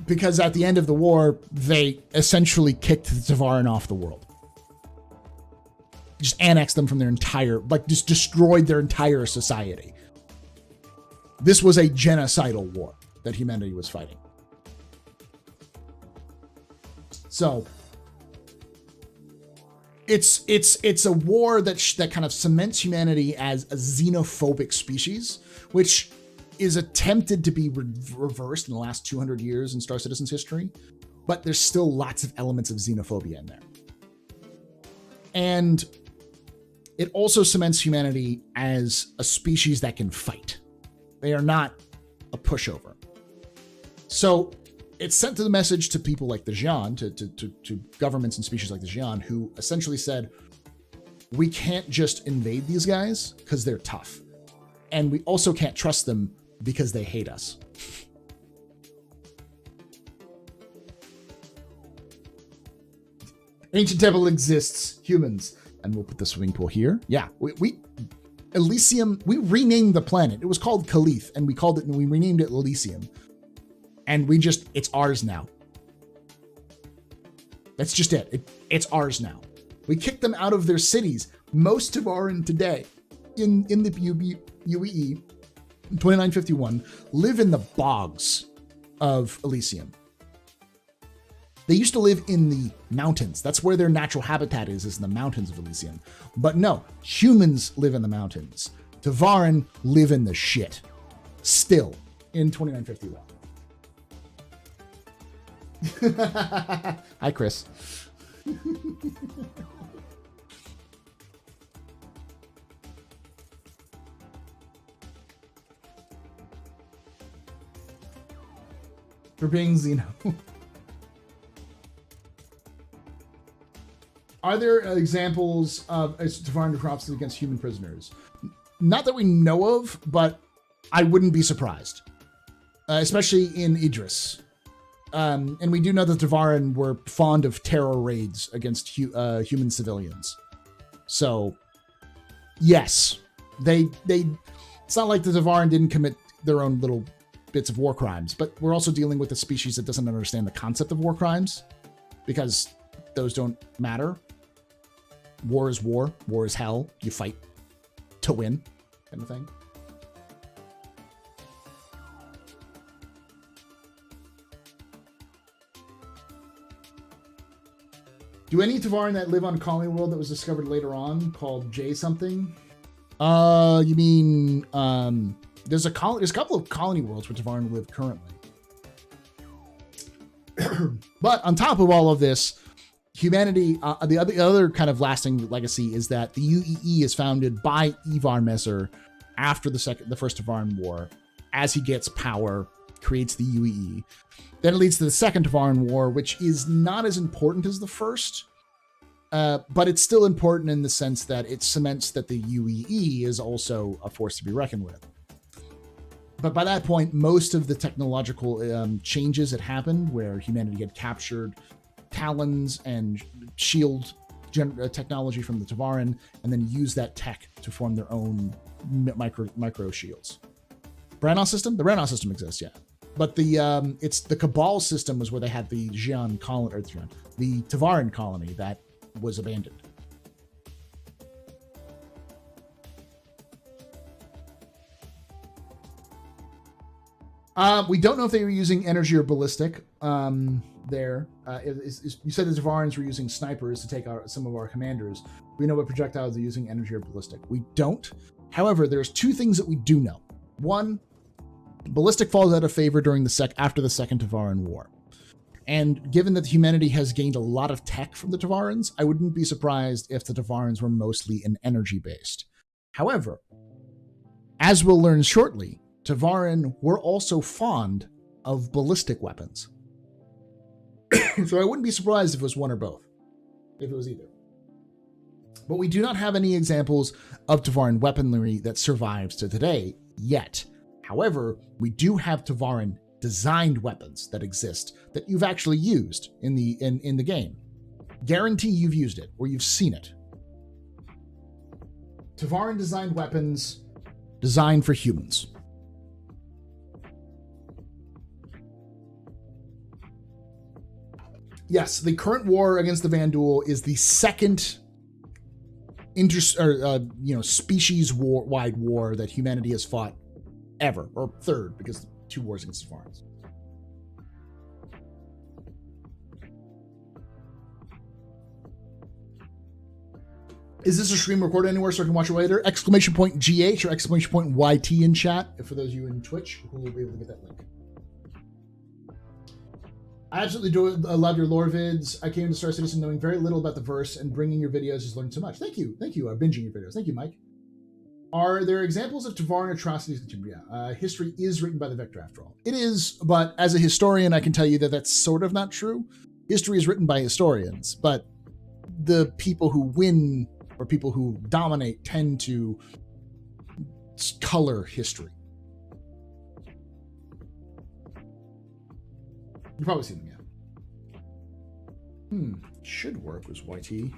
[SPEAKER 1] because at the end of the war, they essentially kicked the Tevarin off the world. Just annexed them from their entire, just destroyed their entire society. This was a genocidal war that humanity was fighting. So it's a war that kind of cements humanity as a xenophobic species, which is attempted to be reversed in the last 200 years in Star Citizen's history, but there's still lots of elements of xenophobia in there. And it also cements humanity as a species that can fight. They are not a pushover. So it sent the message to people like the Xi'an, to governments and species like the Xi'an, who essentially said, we can't just invade these guys because they're tough. And we also can't trust them because they hate us. Ancient Temple exists, humans. And we'll put the swimming pool here. Yeah, Elysium, we renamed the planet. It was called Calith, and we renamed it Elysium. And it's ours now. That's just it. It's ours now. We kicked them out of their cities. Most Tevarin today, in the UEE, 2951, live in the bogs of Elysium. They used to live in the mountains. That's where their natural habitat is in the mountains of Elysium. But no, humans live in the mountains. Tevarin live in the shit. Still, in 2951. Hi, Chris. For being Xeno. Are there examples of Tevarin necropsy against human prisoners? Not that we know of, but I wouldn't be surprised. Especially in Idris. And we do know that Tevarin were fond of terror raids against human civilians. So, yes. It's not like the Tevarin didn't commit their own little bits of war crimes, but we're also dealing with a species that doesn't understand the concept of war crimes, because those don't matter. War is war. War is hell. You fight to win, kind of thing. Do any Tevarin that live on a colony world that was discovered later on called J something? You mean there's a couple of colony worlds where Tevarin live currently. But on top of all of this, humanity, the other kind of lasting legacy is that the UEE is founded by Ivar Messer after the first Tevarin War. As he gets power, creates the UEE. Then it leads to the second Tevarin War, which is not as important as the first, but it's still important in the sense that it cements that the UEE is also a force to be reckoned with. But by that point, most of the technological changes had happened, where humanity had captured talons and shield technology from the Tevarin, and then used that tech to form their own micro shields. Branagh system? The Branagh system exists, yeah. But it's the Cabal system was where they had the Xi'an colony, or the Tevarin colony that was abandoned. We don't know if they were using energy or ballistic. You said the Tevarans were using snipers to take out some of our commanders. We know what projectiles they're using, energy or ballistic. We don't. However, there's two things that we do know. One, ballistic falls out of favor after the second Tevarin War. And given that humanity has gained a lot of tech from the Tevarans, I wouldn't be surprised if the Tevarans were mostly an energy-based. However, as we'll learn shortly, Tevarin were also fond of ballistic weapons. So I wouldn't be surprised if it was one or both, if it was either. But we do not have any examples of Tevarin weaponry that survives to today yet. However, we do have Tevarin designed weapons that exist that you've actually used in the game. Guarantee you've used it or you've seen it. Tevarin designed weapons designed for humans. Yes, the current war against the Vanduul is the second species-wide war that humanity has fought ever, or third, because two wars against the Tevarans. Is this a stream recorded anywhere so I can watch it later? Exclamation point GH or exclamation point YT in chat, for those of you in Twitch who will be able to get that link. I absolutely love your lore vids. I came to Star Citizen knowing very little about the verse, and bringing your videos has learned so much. Thank you. Binging your videos. Thank you, Mike. Are there examples of Tevarin atrocities? Yeah, history is written by the Victor, after all. It is, but as a historian, I can tell you that that's sort of not true. History is written by historians, but the people who win or people who dominate tend to color history. You've probably seen them, yeah. Should work was YT.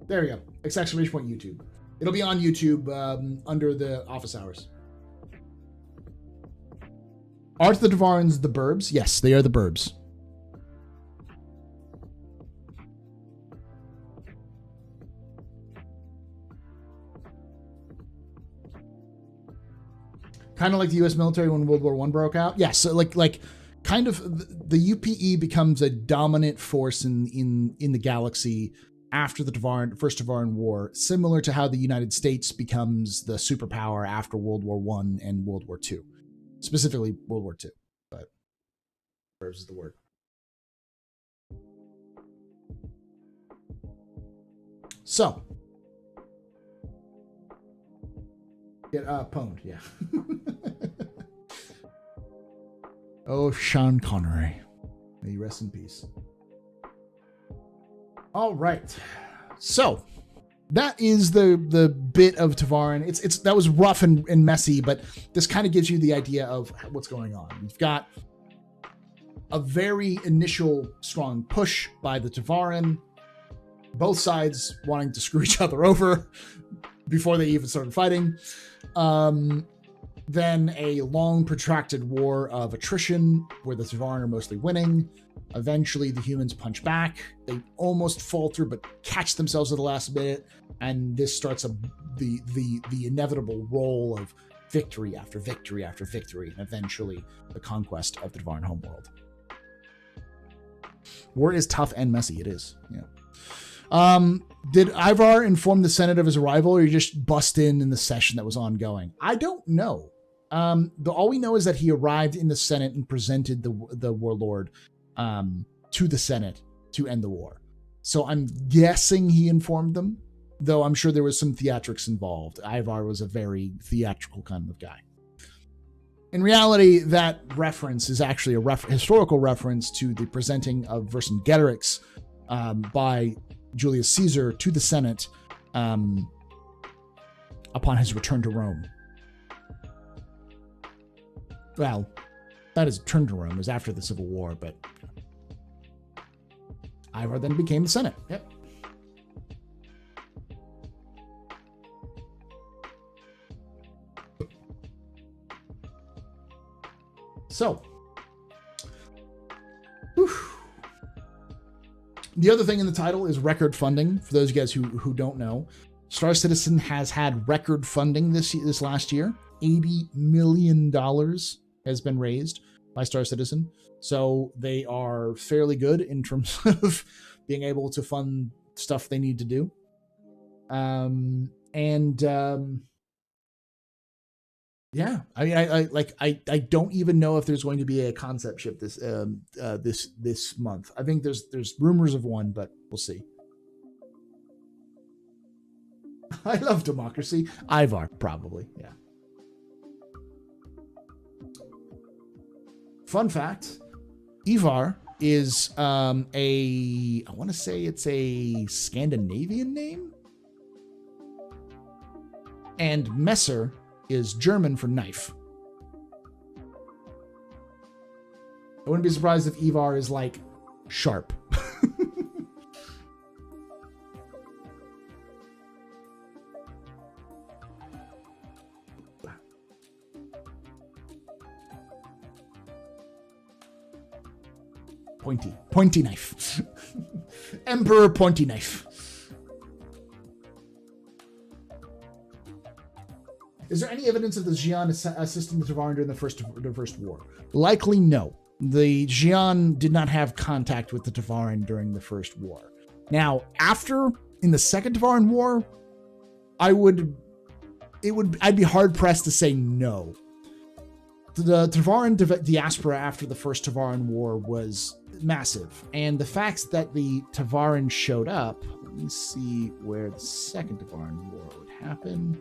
[SPEAKER 1] There we go. Exclamation point YouTube. It'll be on YouTube under the office hours. Are the Tevarans the Burbs? Yes, they are the Burbs. Kind of like the U.S. military when World War I broke out. Yes, so like kind of the UPE becomes a dominant force in the galaxy after the first Tevarin War, similar to how the United States becomes the superpower after World War I and World War II. Specifically World War II, but Burbs is the word. So, get pwned, yeah. Oh, Sean Connery. May you rest in peace. All right. So, that is the bit of Tevarin. It's that was rough and messy, but this kind of gives you the idea of what's going on. You've got a very initial strong push by the Tevarin, both sides wanting to screw each other over before they even started fighting. Then a long protracted war of attrition where the Tevarin are mostly winning. Eventually the humans punch back. They almost falter but catch themselves at the last minute, and this starts the inevitable roll of victory after victory after victory, and eventually the conquest of the Tevarin homeworld. War is tough and messy. It is. Yeah. Did Ivar inform the Senate of his arrival, or he just bust in the session that was ongoing? I don't know. All we know is that he arrived in the Senate and presented the warlord to the Senate to end the war. So I'm guessing he informed them, though I'm sure there was some theatrics involved. Ivar was a very theatrical kind of guy. In reality, that reference is actually a historical reference to the presenting of Vercingetorix by Julius Caesar to the Senate upon his return to Rome. Well, not his return to Rome. It was after the Civil War, but Ivar then became the Senate. Yep. So, whew. The other thing in the title is record funding. For those of you guys who don't know, Star Citizen has had record funding this last year. $80 million has been raised by Star Citizen. So they are fairly good in terms of being able to fund stuff they need to do. Yeah, I mean, I don't even know if there's going to be a concept ship this month. I think there's rumors of one, but we'll see. I love democracy. Ivar, probably, yeah. Fun fact: Ivar is I want to say it's a Scandinavian name, and Messer is German for knife. I wouldn't be surprised if Ivar is like sharp. Pointy knife. Emperor Pointy Knife. Is there any evidence of the Xi'an assisting the Tevarin during the first war? Likely no. The Xi'an did not have contact with the Tevarin during the first war. Now, in the second Tevarin War, I'd be hard pressed to say no. The Tevarin diaspora after the first Tevarin War was massive, and the fact that the Tevarin showed up, let me see where the second Tevarin War would happen.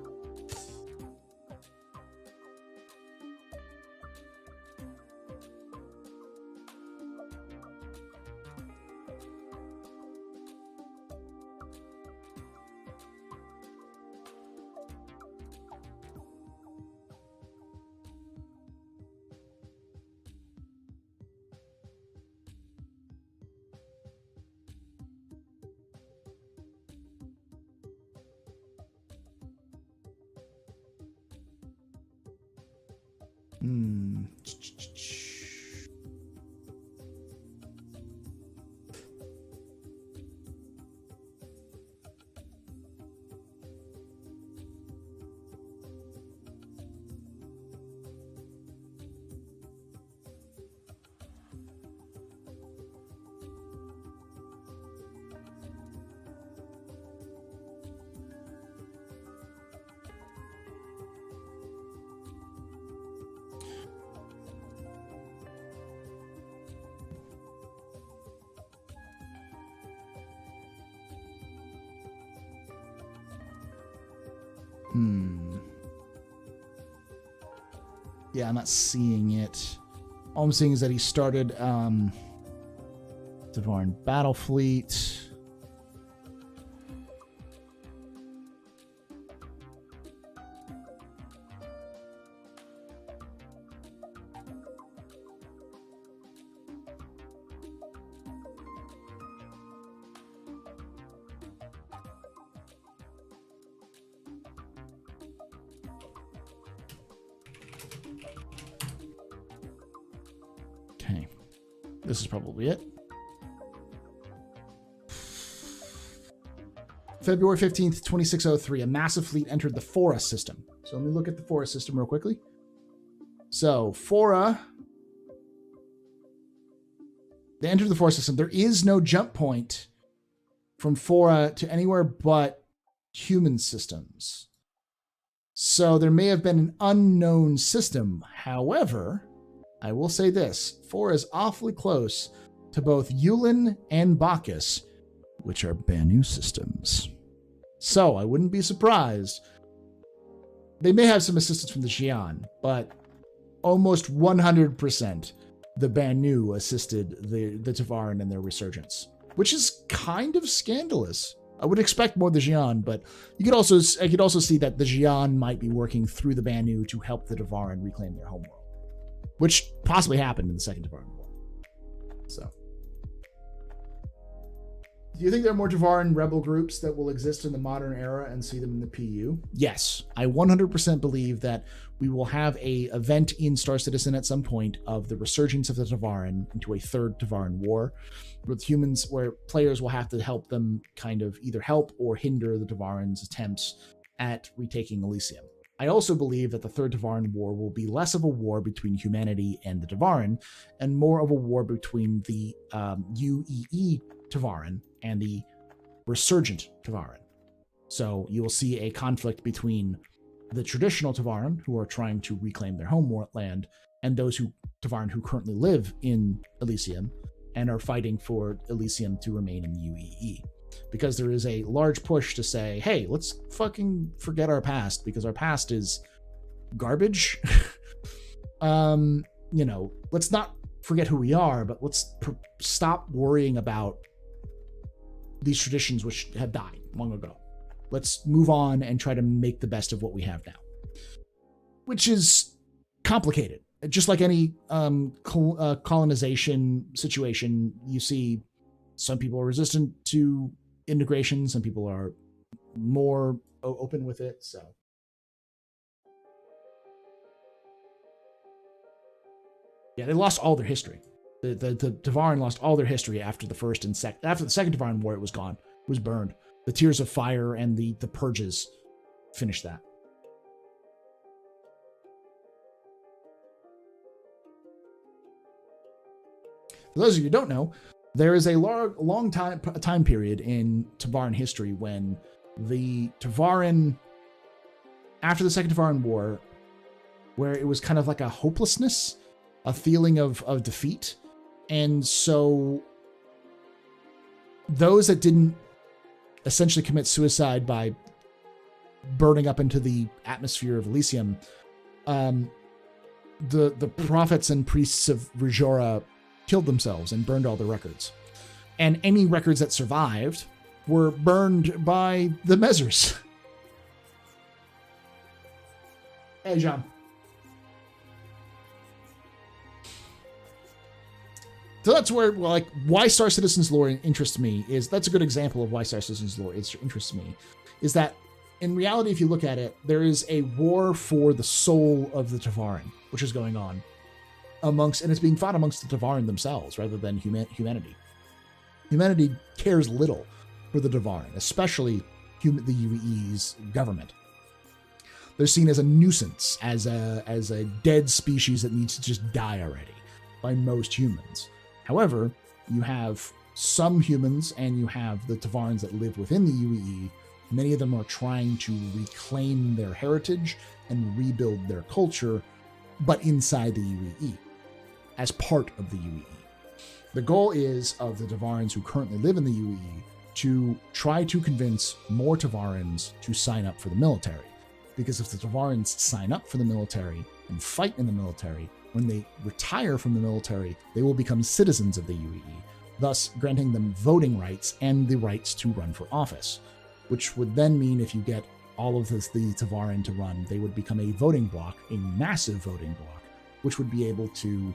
[SPEAKER 1] Yeah, I'm not seeing it. All I'm seeing is that he started Tevarin Battle Fleet. Okay, this is probably it. February 15th, 2603, a massive fleet entered the Fora system. So let me look at the Fora system real quickly. So Fora, they entered the Fora system. There is no jump point from Fora to anywhere but human systems. So there may have been an unknown system. However, I will say this, 4 is awfully close to both Yulin and Bacchus, which are Banu systems. So I wouldn't be surprised. They may have some assistance from the Xi'an, but almost 100% the Banu assisted the Tevarin in their resurgence, which is kind of scandalous. I would expect more the Xi'an, but I could also see that the Xi'an might be working through the Banu to help the Tevarin reclaim their homeworld, which possibly happened in the Second Tevarin War. So, do you think there are more Tevarin rebel groups that will exist in the modern era and see them in the PU? Yes, I 100% believe that we will have a event in Star Citizen at some point of the resurgence of the Tevarin into a third Tevarin War, with humans where players will have to help them kind of either help or hinder the Tevarin's attempts at retaking Elysium. I also believe that the Third Tevarin War will be less of a war between humanity and the Tevarin, and more of a war between the UEE Tevarin and the resurgent Tevarin. So you will see a conflict between the traditional Tevarin, who are trying to reclaim their homeland, and those Tevarin who currently live in Elysium and are fighting for Elysium to remain in the UEE. Because there is a large push to say, hey, let's fucking forget our past, because our past is garbage. Let's not forget who we are, but let's stop worrying about these traditions which have died long ago. Let's move on and try to make the best of what we have now, which is complicated. Just like any colonization situation, you see some people are resistant to integration, some people are more open with it. So yeah, they lost all their history. The Tevarin lost all their history after the first and second. After the Second Tevarin War, it was gone. It was burned. The Tears of Fire and the purges finished that. For those of you who don't know, there is a long time period in Tevarin history when the Tevarin, after the Second Tevarin War, where it was kind of like a hopelessness, a feeling of defeat. And so those that didn't essentially commit suicide by burning up into the atmosphere of Elysium, the prophets and priests of Rajora killed themselves and burned all the records. And any records that survived were burned by the Mezzers. Hey, John. So that's where, why Star Citizen's lore interests me is, that's a good example of why Star Citizen's lore interests me, is that in reality, if you look at it, there is a war for the soul of the Tevarin, which is going on and it's being fought amongst the Tevarin themselves rather than humanity. Humanity cares little for the Tevarin, especially the UEE's government. They're seen as a nuisance, as a dead species that needs to just die already by most humans. However, you have some humans and you have the Tevarins that live within the UEE. Many of them are trying to reclaim their heritage and rebuild their culture, but inside the UEE, as part of the UEE. The goal is of the Tevarins who currently live in the UEE to try to convince more Tevarins to sign up for the military. Because if the Tevarins sign up for the military and fight in the military, when they retire from the military, they will become citizens of the UEE, thus granting them voting rights and the rights to run for office, which would then mean if you get all of the Tevarin to run, they would become a voting bloc, a massive voting bloc, which would be able to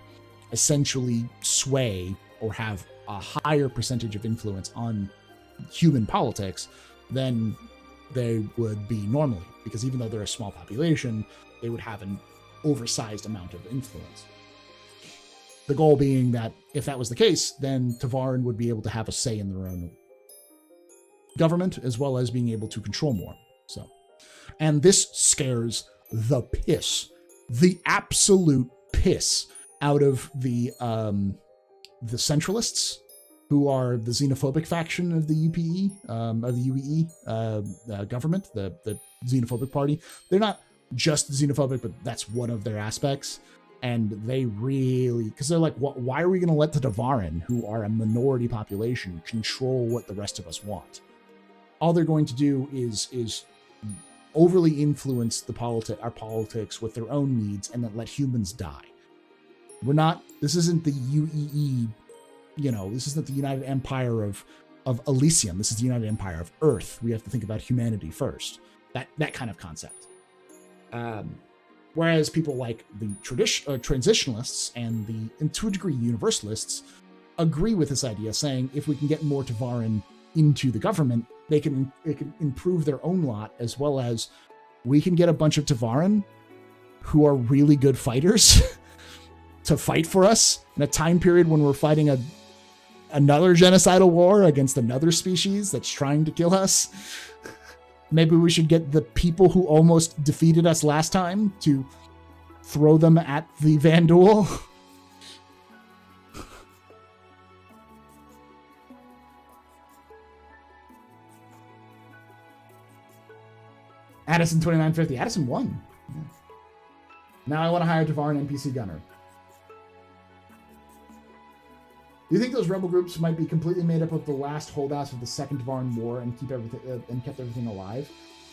[SPEAKER 1] essentially sway or have a higher percentage of influence on human politics than they would be normally, because even though they're a small population, they would have an oversized amount of influence. The goal being that if that was the case, then Tevarin would be able to have a say in their own government, as well as being able to control more. So, and this scares the absolute piss out of the centralists, who are the xenophobic faction of the UPE, of the UEE government, the xenophobic party. They're not just xenophobic, but that's one of their aspects. And they really, because they're like, why are we going to let the Tevarin, who are a minority population, control what the rest of us want? All they're going to do is overly influence our politics with their own needs, and then let humans die. This isn't the UEE, this isn't the United Empire of Elysium. This is the United Empire of Earth. We have to think about humanity first. That kind of concept. Whereas people like the transitionalists and to a degree universalists agree with this idea, saying if we can get more Tevarin into the government, they can improve their own lot, as well as we can get a bunch of Tevarin who are really good fighters to fight for us in a time period when we're fighting another genocidal war against another species that's trying to kill us. Maybe we should get the people who almost defeated us last time to throw them at the Vanduul. Addison 2950. Addison won. Yeah. Now I want to hire Tevarin NPC gunner. Do you think those rebel groups might be completely made up of the last holdouts of the Second Tevarin War and kept everything alive?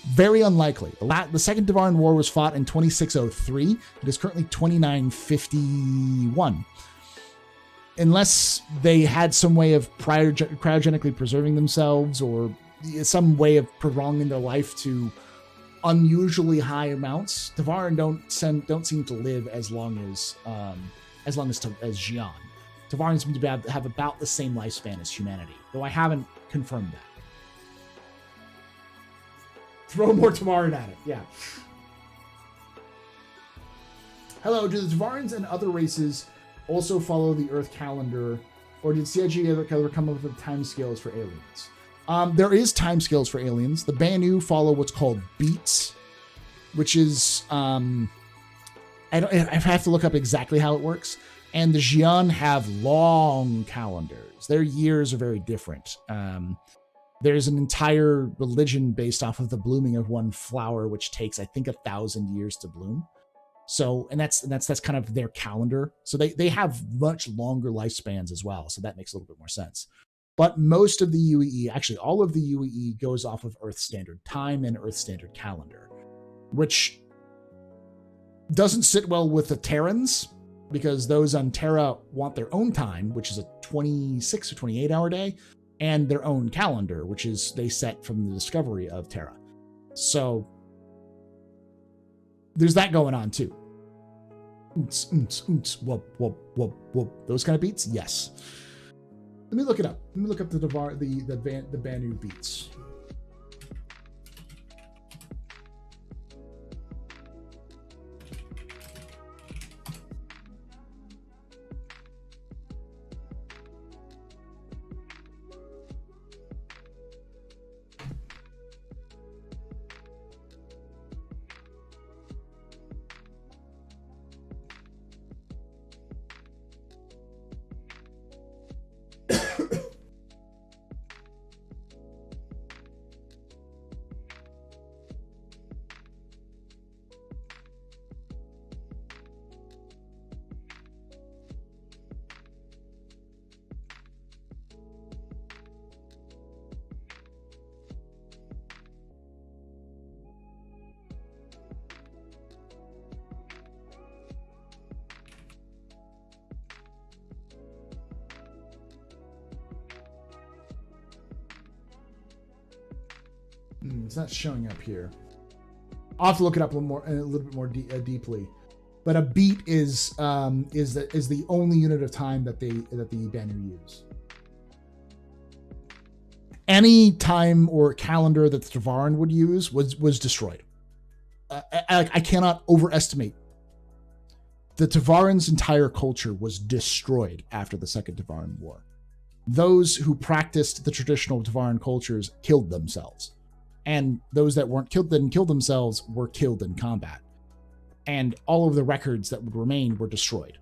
[SPEAKER 1] Very unlikely. The Second Tevarin War was fought in 2603. It is currently 2951. Unless they had some way of cryogenically preserving themselves, or some way of prolonging their life to unusually high amounts, Tevarin don't seem to live as long as Xi'an. Tevarin seem to have about the same lifespan as humanity, though I haven't confirmed that. Throw more Tevarin at it, yeah. Hello, do the Tevarins and other races also follow the Earth calendar, or did CIG ever come up with timescales for aliens? There is timescales for aliens. The Banu follow what's called beats, which is I have to look up exactly how it works. And the Xi'an have long calendars. Their years are very different. There's an entire religion based off of the blooming of one flower, which takes, I think, 1,000 years to bloom. So, and that's kind of their calendar. So they have much longer lifespans as well. So that makes a little bit more sense. But most of the UEE, actually all of the UEE, goes off of Earth Standard Time and Earth Standard Calendar, which doesn't sit well with the Terrans, because those on Terra want their own time, which is a 26 or 28 hour day, and their own calendar, which is they set from the discovery of Terra. So there's that going on too. Whoop, whoop, whoop, whoop. Those kind of beats? Yes. Let me look it up. Let me look up the Banu beats. It's not showing up here. I'll have to look it up a little bit more deeply. But a beat is the only unit of time that the Banu use. Any time or calendar that the Tevarin would use was destroyed. I cannot overestimate. The Tevarin's entire culture was destroyed after the Second Tevarin War. Those who practiced the traditional Tevarin cultures killed themselves. And those that didn't kill themselves were killed in combat. And all of the records that would remain were destroyed.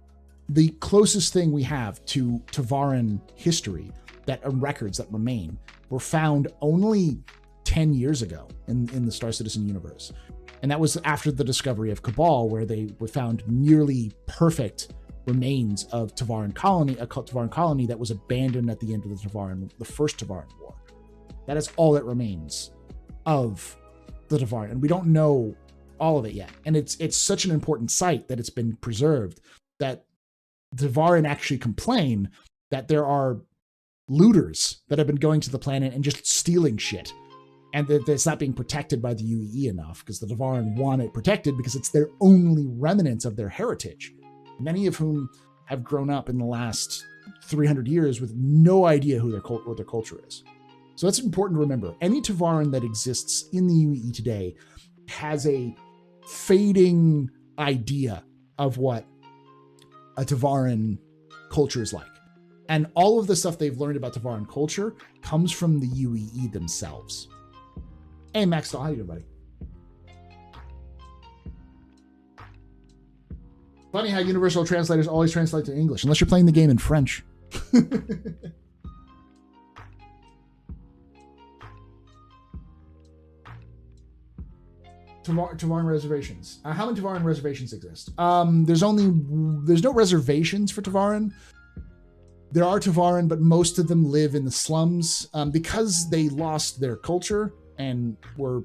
[SPEAKER 1] The closest thing we have to Tevarin history, records that remain, were found only 10 years ago in the Star Citizen universe. And that was after the discovery of Cabal, where they found nearly perfect remains of Tevarin colony, a Tevarin colony that was abandoned at the end of the first Tevarin War. That is all that remains of the Tevarin, and we don't know all of it yet. And it's such an important site that it's been preserved that Tevarin actually complain that there are looters that have been going to the planet and just stealing shit, and that it's not being protected by the UEE enough, because the Tevarin want it protected because it's their only remnants of their heritage, many of whom have grown up in the last 300 years with no idea what their culture is. So that's important to remember. Any Tevarin that exists in the UEE today has a fading idea of what a Tevarin culture is like. And all of the stuff they've learned about Tevarin culture comes from the UEE themselves. Hey, Max, how you doing, buddy? Funny how universal translators always translate to English, unless you're playing the game in French. Tevarin reservations. How many Tevarin reservations exist? There's no reservations for Tevarin. There are Tevarin, but most of them live in the slums because they lost their culture and were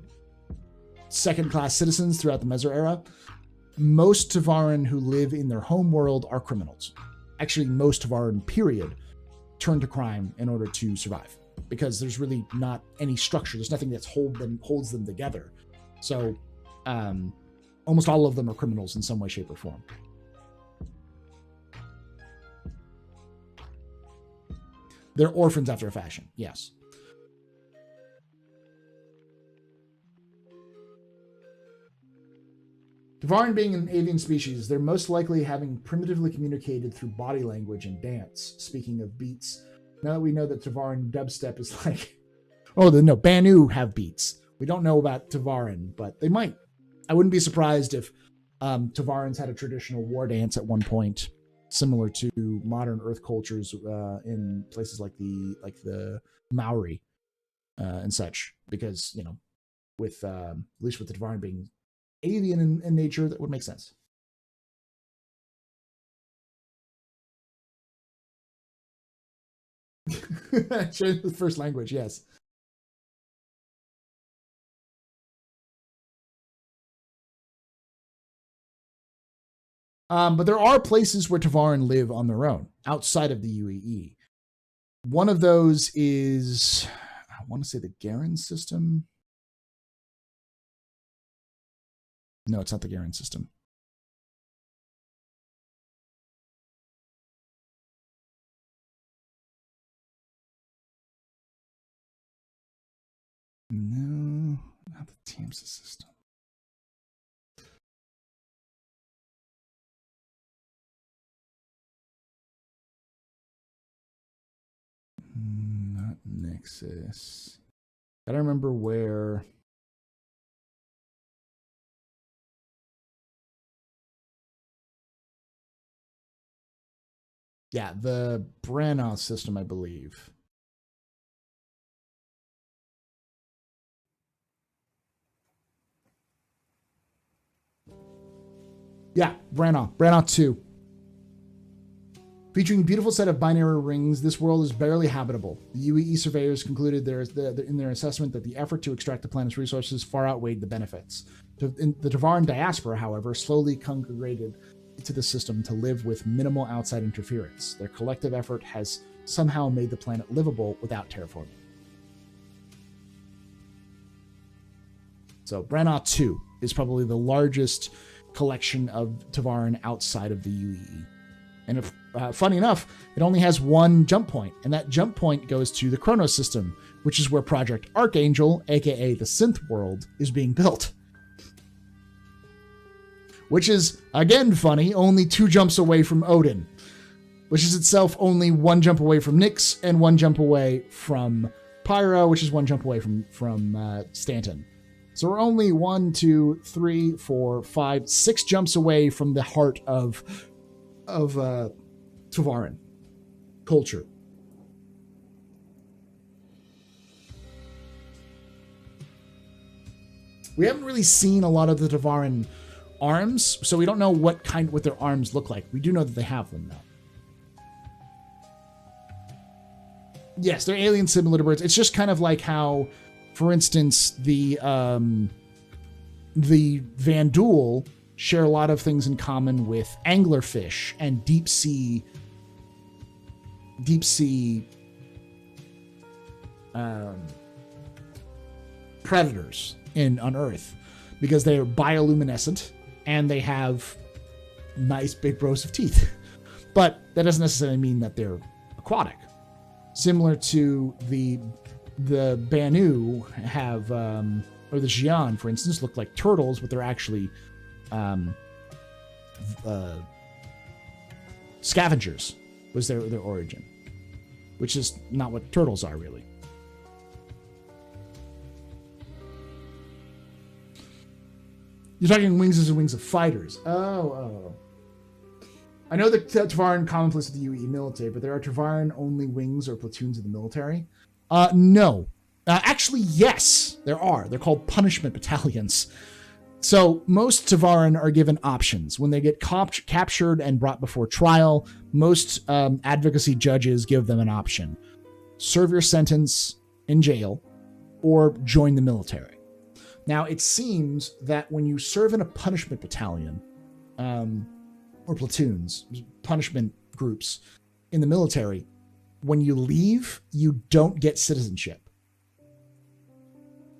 [SPEAKER 1] second-class citizens throughout the Meso era. Most Tevarin who live in their home world are criminals. Actually, most Tevarin, period, turn to crime in order to survive, because there's really not any structure. There's nothing that holds them together. So almost all of them are criminals in some way, shape, or form. They're orphans after a fashion, yes. Tevarin being an avian species, they're most likely having primitively communicated through body language and dance. Speaking of beats, now that we know that Tevarin dubstep is like... no, Banu have beats. We don't know about Tevarin, but they might. I wouldn't be surprised if Tevarins had a traditional war dance at one point, similar to modern Earth cultures in places like the Maori and such, because with at least with the Tevarin being avian in nature, that would make sense. The first language, yes. But there are places where Tevarin live on their own, outside of the UEE. One of those is, I want to say, the Garin system. No, it's not the Garin system. No, not the Tamsa system. Not Nexus. I don't remember where. Yeah, the Branagh system, I believe. Yeah, Branagh 2. Featuring a beautiful set of binary rings, this world is barely habitable. The UEE surveyors concluded in their assessment that the effort to extract the planet's resources far outweighed the benefits. The Tevarin diaspora, however, slowly congregated into the system to live with minimal outside interference. Their collective effort has somehow made the planet livable without terraforming. So Branagh 2 is probably the largest collection of Tevarin outside of the UEE. And if, funny enough, it only has one jump point, and that jump point goes to the Chronos system, which is where Project Archangel, aka the Synth World, is being built. Which is, again funny, only 2 jumps away from Odin, which is itself only 1 jump away from Nyx and 1 jump away from Pyro, which is 1 jump away from Stanton. So we're only 1, 2, 3, 4, 5, 6 jumps away from the heart of Tevarin culture. We haven't really seen a lot of the Tevarin arms, so we don't know what their arms look like. We do know that they have them though. Yes, they're alien similar to birds. It's just kind of like how, for instance, the Vandul share a lot of things in common with anglerfish and deep sea predators on Earth, because they're bioluminescent and they have nice big rows of teeth. But that doesn't necessarily mean that they're aquatic. Similar to the Banu have, or the Xi'an, for instance, look like turtles, but they're actually scavengers was their origin, which is not what turtles are really. You're talking wings as in wings of fighters. Oh. I know that Tevarin commonplace with the UE military, but there are Tevarin-only wings or platoons in the military. No. Actually, yes, there are. They're called punishment battalions. So most Tevarin are given options. When they get captured and brought before trial, most advocacy judges give them an option. Serve your sentence in jail or join the military. Now, it seems that when you serve in a punishment battalion, or platoons, punishment groups in the military, when you leave, you don't get citizenship.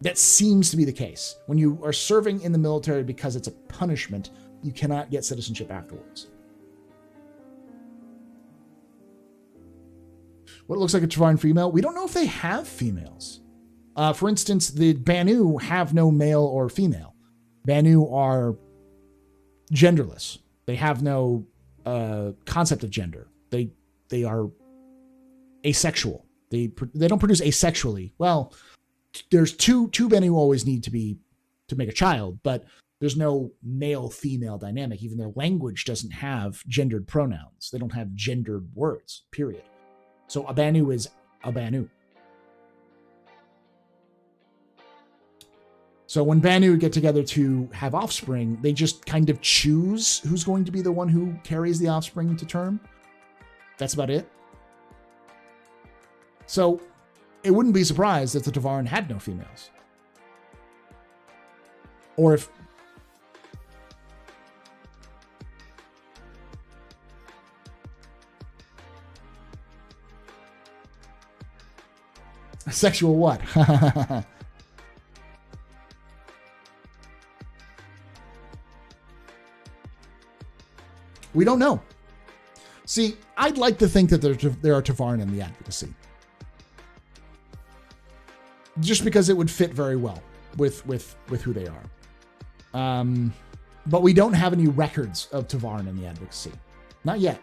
[SPEAKER 1] That seems to be the case. When you are serving in the military because it's a punishment, you cannot get citizenship afterwards. What looks like a Tevarin female? We don't know if they have females. For instance, the Banu have no male or female. Banu are genderless. They have no concept of gender. They are asexual. They don't produce asexually. Well, there's two Banu always need to make a child, but there's no male-female dynamic. Even their language doesn't have gendered pronouns. They don't have gendered words, period. So a Banu is a Banu. So when Banu get together to have offspring, they just kind of choose who's going to be the one who carries the offspring to term. That's about it. So it wouldn't be surprised if the Tevarin had no females. Or if... Sexual what? We don't know. See, I'd like to think that there are Tevarin in the advocacy. Just because it would fit very well with who they are. But we don't have any records of Tevarin in the advocacy. Not yet.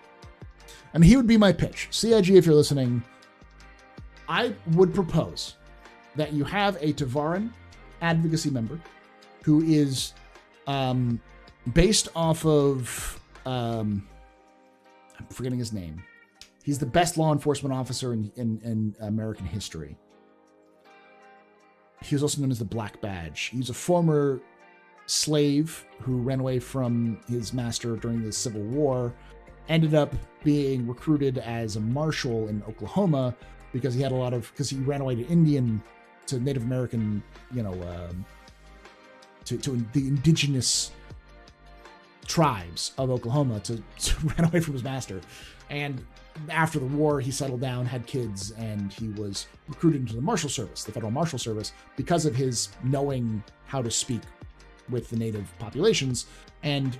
[SPEAKER 1] And here would be my pitch. CIG, if you're listening, I would propose that you have a Tevarin advocacy member who is based off of... I'm forgetting his name. He's the best law enforcement officer in American history. He was also known as the Black Badge. He's a former slave who ran away from his master during the Civil War, ended up being recruited as a marshal in Oklahoma because he ran away to Native American, to the indigenous tribes of Oklahoma to run away from his master. And after the war, he settled down, had kids, and he was recruited into the Marshal Service, the Federal Marshal Service, because of his knowing how to speak with the native populations and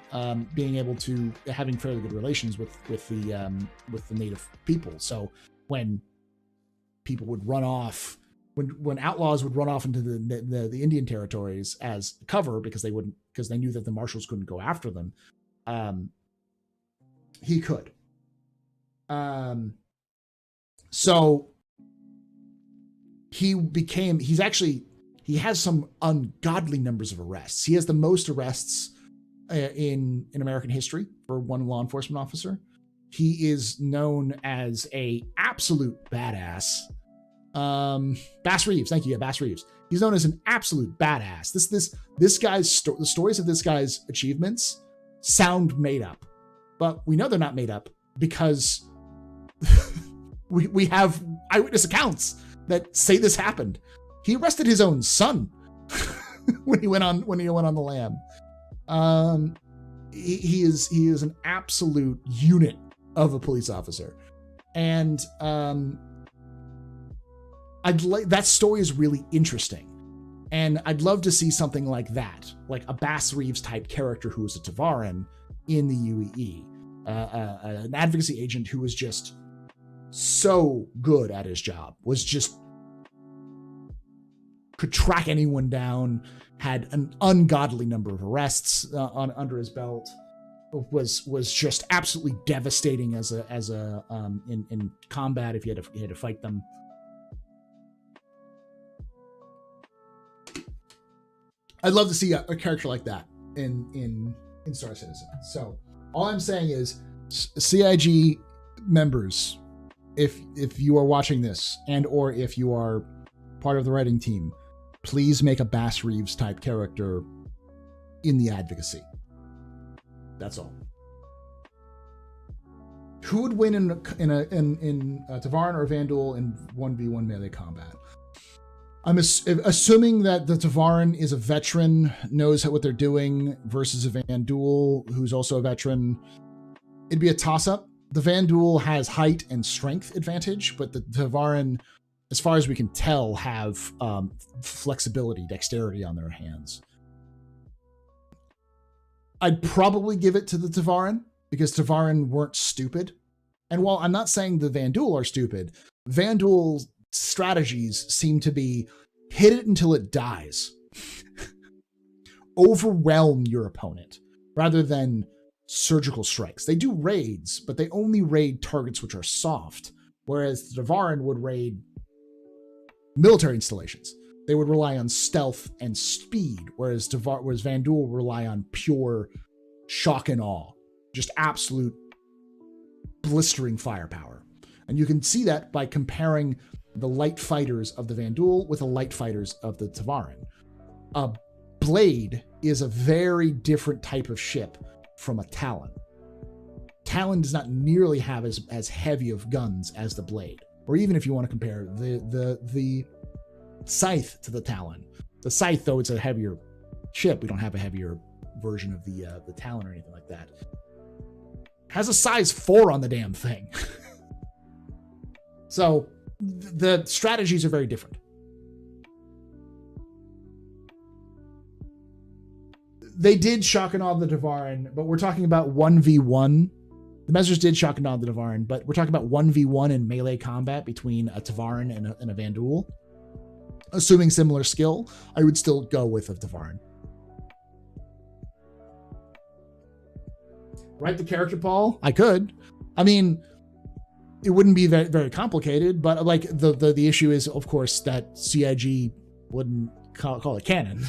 [SPEAKER 1] being able to having fairly good relations with the native people. So when people would run off, when outlaws would run off into the Indian territories as cover because they knew that the marshals couldn't go after them, he could. So he has some ungodly numbers of arrests. He has the most arrests in American history for one law enforcement officer. He is known as a absolute badass. Bass Reeves. Thank you. Yeah, Bass Reeves. He's known as an absolute badass. This guy's the stories of this guy's achievements sound made up, but we know they're not made up because we have eyewitness accounts that say this happened. He arrested his own son when he went on the lam. He is an absolute unit of a police officer, and that story is really interesting, and I'd love to see something like that, like a Bass Reeves type character who was a Tevarin in the UEE, an advocacy agent who was just so good at his job, could track anyone down, had an ungodly number of arrests under his belt, was just absolutely devastating in combat if you had to fight them. I'd love to see a character like that in Star Citizen. So all I'm saying is, CIG members, if you are watching this or if you are part of the writing team, please make a Bass Reeves type character in the advocacy. That's all. Who would win in a Tevarin or Vanduul in 1v1 melee combat? I'm assuming that the Tevarin is a veteran, knows what they're doing, versus a Vanduul who's also a veteran. It'd be a toss-up. The Vanduul has height and strength advantage, but the Tevarin, as far as we can tell, have flexibility, dexterity on their hands. I'd probably give it to the Tevarin because Tevarin weren't stupid. And while I'm not saying the Vanduul are stupid, Vanduul's strategies seem to be hit it until it dies. Overwhelm your opponent rather than surgical strikes. They do raids, but they only raid targets which are soft, whereas the Tevarin would raid military installations. They would rely on stealth and speed, whereas Vanduul rely on pure shock and awe, just absolute blistering firepower. And you can see that by comparing the light fighters of the Vanduul with the light fighters of the Tevarin. A Blade is a very different type of ship from a Talon. Talon does not nearly have as heavy of guns as the Blade. Or even if you want to compare the Scythe to the Talon. The Scythe, though it's a heavier ship, we don't have a heavier version of the Talon or anything like that, has a size 4 on the damn thing. So the strategies are very different. They did shock and awe the Tevarin, but we're talking about 1v1. The Mezzers did shock and awe the Tevarin, but we're talking about 1v1 in melee combat between a Tevarin and a Vanduul. Assuming similar skill, I would still go with a Tevarin. Write the character, Paul? I could. I mean, it wouldn't be very, very complicated, but like the issue is, of course, that CIG wouldn't call it canon.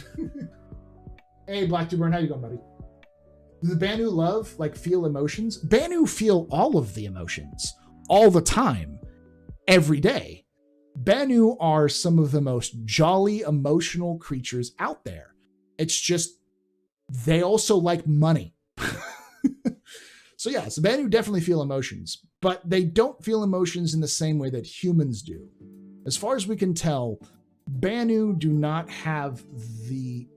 [SPEAKER 1] Hey, Black Tuburn, how you going, buddy? Do the Banu feel emotions? Banu feel all of the emotions all the time, every day. Banu are some of the most jolly, emotional creatures out there. It's just, they also like money. So yeah, so Banu definitely feel emotions, but they don't feel emotions in the same way that humans do. As far as we can tell, Banu do not have the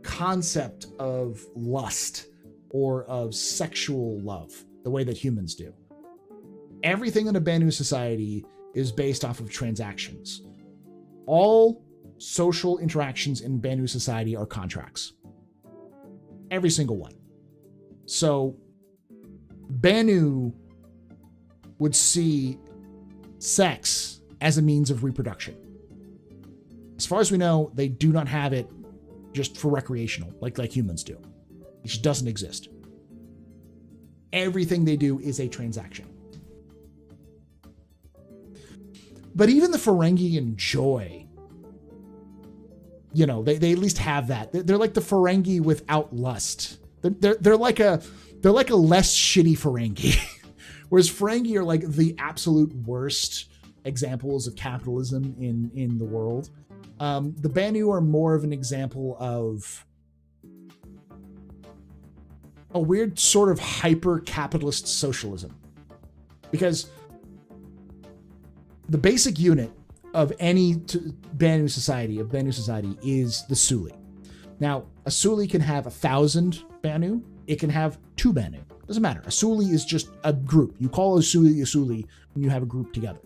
[SPEAKER 1] concept of lust or of sexual love the way that humans do. Everything in a Banu society is based off of transactions. All social interactions in Banu society are contracts. Every single one. So Banu would see sex as a means of reproduction. As far as we know, they do not have it just for recreational, like humans do. It just doesn't exist. Everything they do is a transaction. But even the Ferengi enjoy, they at least have that. They're like the Ferengi without lust. They're like a less shitty Ferengi. Whereas Ferengi are like the absolute worst examples of capitalism in the world. The Banu are more of an example of a weird sort of hyper-capitalist socialism. Because the basic unit of any Banu society is the Suli. Now, a Suli can have 1,000 Banu. It can have 2 Banu. Doesn't matter. A Suli is just a group. You call a Suli when you have a group together.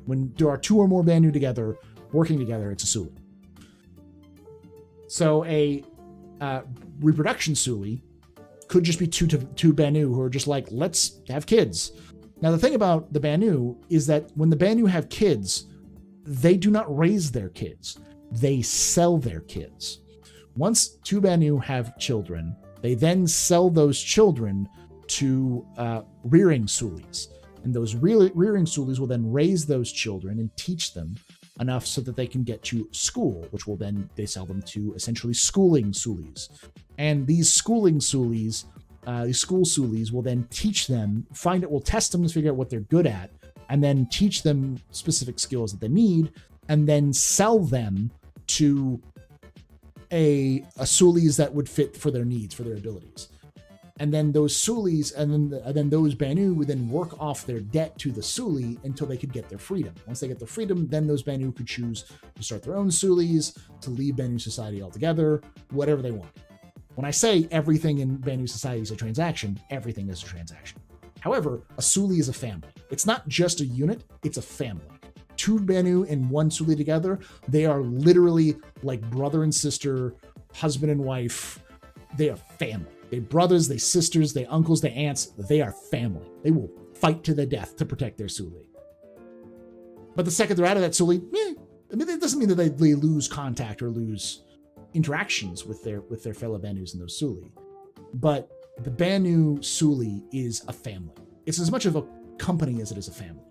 [SPEAKER 1] When there are 2 or more Banu together, working together, it's a Suli. So a reproduction Suli could just be two Banu who are just like, let's have kids. Now, the thing about the Banu is that when the Banu have kids, they do not raise their kids. They sell their kids. Once 2 Banu have children, they then sell those children to rearing Sulis. And those rearing Sulis will then raise those children and teach them enough so that they can get to school, which will then they sell them to essentially schooling Sulis. And these schooling Sulis, these school Sulis will then teach them, will test them to figure out what they're good at, and then teach them specific skills that they need, and then sell them to a Sulis that would fit for their needs, for their abilities. And then those Sulis, and then those Banu would then work off their debt to the Suli until they could get their freedom. Once they get their freedom, then those Banu could choose to start their own Sulis, to leave Banu society altogether, whatever they want. When I say everything in Banu society is a transaction, everything is a transaction. However, a Suli is a family. It's not just a unit, it's a family. 2 Banu and 1 Suli together, they are literally like brother and sister, husband and wife. They are family. They brothers, they sisters, they uncles, they aunts. They are family. They will fight to the death to protect their Suli. But the second they're out of that Suli, it doesn't mean that they lose contact or lose interactions with their fellow Banus and those Suli. But the Banu Suli is a family. It's as much of a company as it is a family.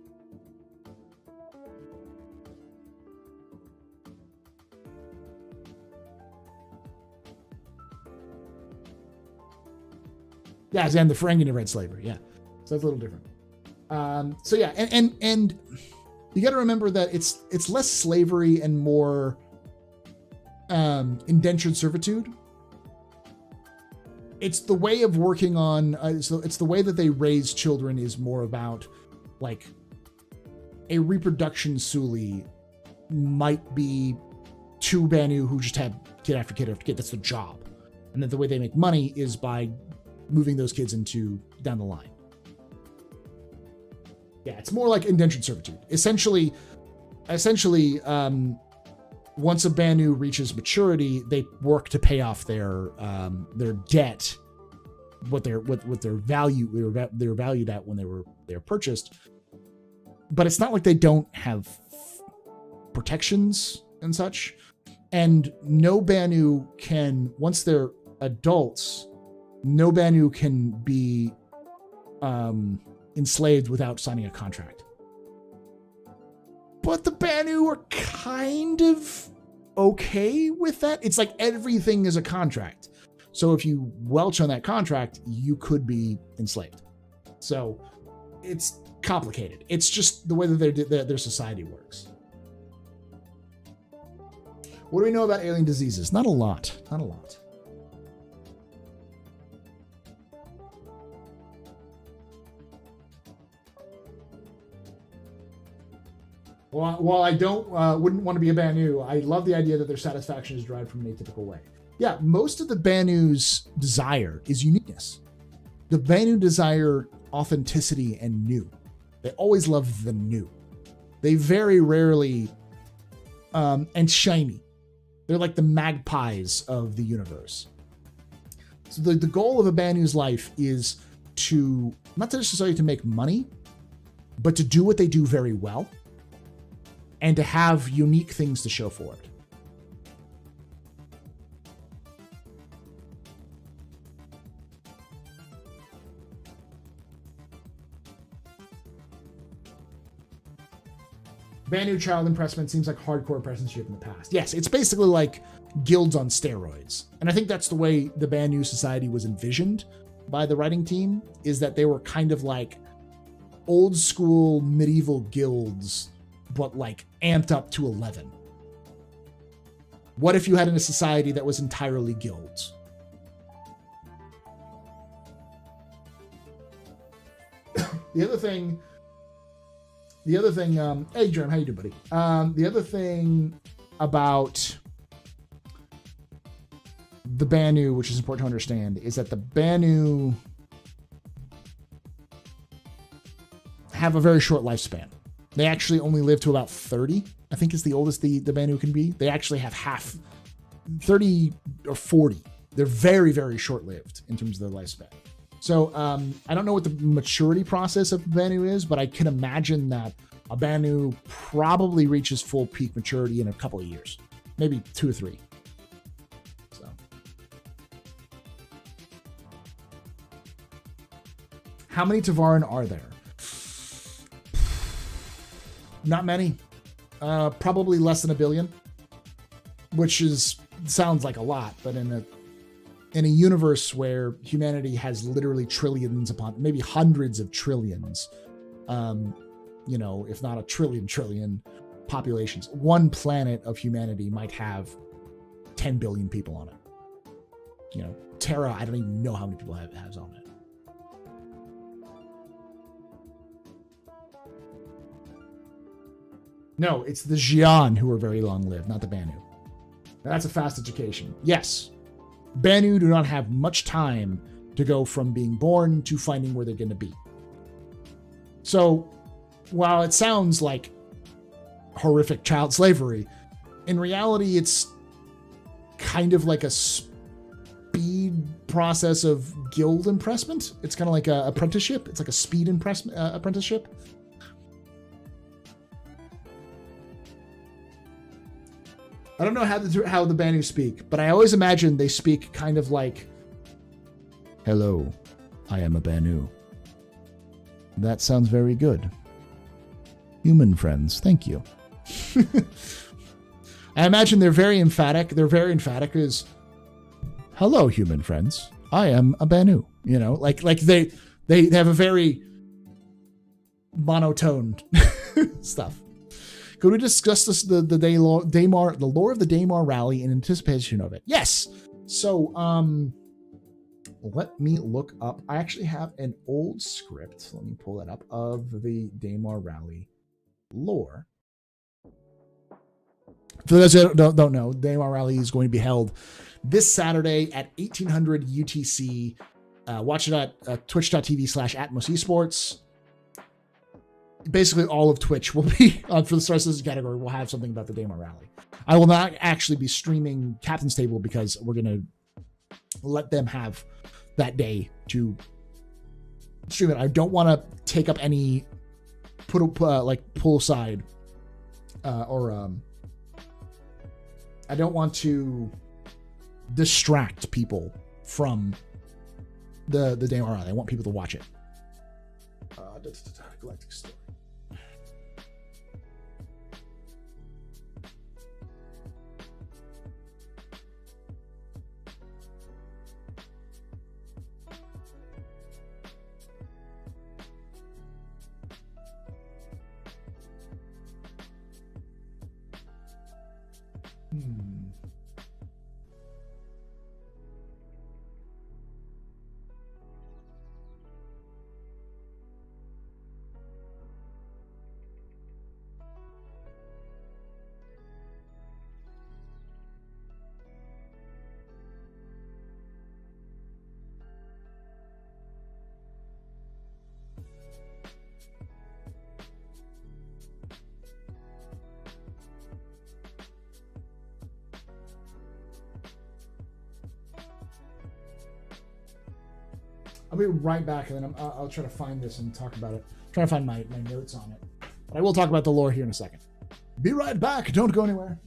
[SPEAKER 1] Yeah, and the Ferengi red slavery. Yeah, so that's a little different. So yeah, and you got to remember that it's less slavery and more indentured servitude. It's the way of working on. So it's the way that they raise children is more about like a reproduction Suli might be 2 Banu who just have kid after kid after kid. That's the job, and then the way they make money is by moving those kids into down the line. Yeah, it's more like indentured servitude. Essentially, once a Banu reaches maturity, they work to pay off their debt, what they're valued at when they were purchased. But it's not like they don't have protections and such. And no Banu can, once they're adults, no Banu can be enslaved without signing a contract. But the Banu are kind of okay with that. It's like everything is a contract. So if you welch on that contract, you could be enslaved. So it's complicated. It's just the way that their society works. What do we know about alien diseases? Not a lot. Not a lot. While I wouldn't want to be a Banu, I love the idea that their satisfaction is derived from an atypical way. Yeah, most of the Banu's desire is uniqueness. The Banu desire authenticity and new. They always love the new. They very rarely, and shiny. They're like the magpies of the universe. So the goal of a Banu's life is to, not necessarily to make money, but to do what they do very well, and to have unique things to show for it. Banu child impressment seems like hardcore apprenticeship in the past. Yes, it's basically like guilds on steroids. And I think that's the way the Banu society was envisioned by the writing team, is that they were kind of like old school medieval guilds but like amped up to 11? What if you had in a society that was entirely guilds? The other thing, hey Jerem, how you doing, buddy? The other thing about the Banu, which is important to understand, is that the Banu have a very short lifespan. They actually only live to about 30, I think is the oldest the Banu can be. They actually have half, 30 or 40. They're very, very short-lived in terms of their lifespan. So I don't know what the maturity process of Banu is, but I can imagine that a Banu probably reaches full peak maturity in a couple of years, maybe 2 or 3. So, how many Tevarin are there? Not many. Probably less than 1 billion, which sounds like a lot, but in a universe where humanity has literally trillions upon, maybe hundreds of trillions, if not a trillion populations, one planet of humanity might have 10 billion people on it. Terra, I don't even know how many people has on it. No, it's the Xi'an who are very long-lived, not the Banu. Now, that's a fast education. Yes, Banu do not have much time to go from being born to finding where they're going to be. So, while it sounds like horrific child slavery, in reality, it's kind of like a speed process of guild impressment. It's kind of like an apprenticeship. It's like a speed apprenticeship. I don't know how the Banu speak, but I always imagine they speak kind of like, "Hello, I am a Banu." That sounds very good. Human friends, thank you. I imagine they're very emphatic. They're very emphatic as, "Hello, human friends, I am a Banu." Like they have a very monotone stuff. Could we discuss the lore of the Daymar rally in anticipation of it? Yes. So, let me look up. I actually have an old script. Let me pull that up of the Daymar rally lore. For those who don't know, Daymar rally is going to be held this Saturday at 1800 UTC. Watch it at twitch.tv/AtmosEsports. Basically, all of Twitch will be for the Star Citizen category. We'll have something about the Daymar rally. I will not actually be streaming Captain's Table because we're going to let them have that day to stream it. I don't want to take up any pull aside I don't want to distract people from the Daymar rally. I want people to watch it. Galactic story. I'll be right back, and then I'll try to find this and talk about it. Try to find my notes on it. But I will talk about the lore here in a second. Be right back. Don't go anywhere.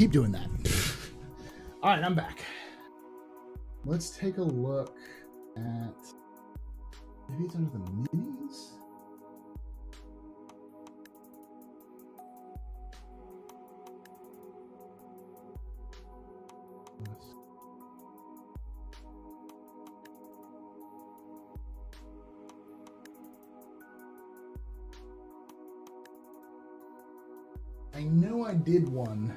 [SPEAKER 1] keep doing that. All right, I'm back. Let's take a look at, maybe it's under the minis. I know I did one.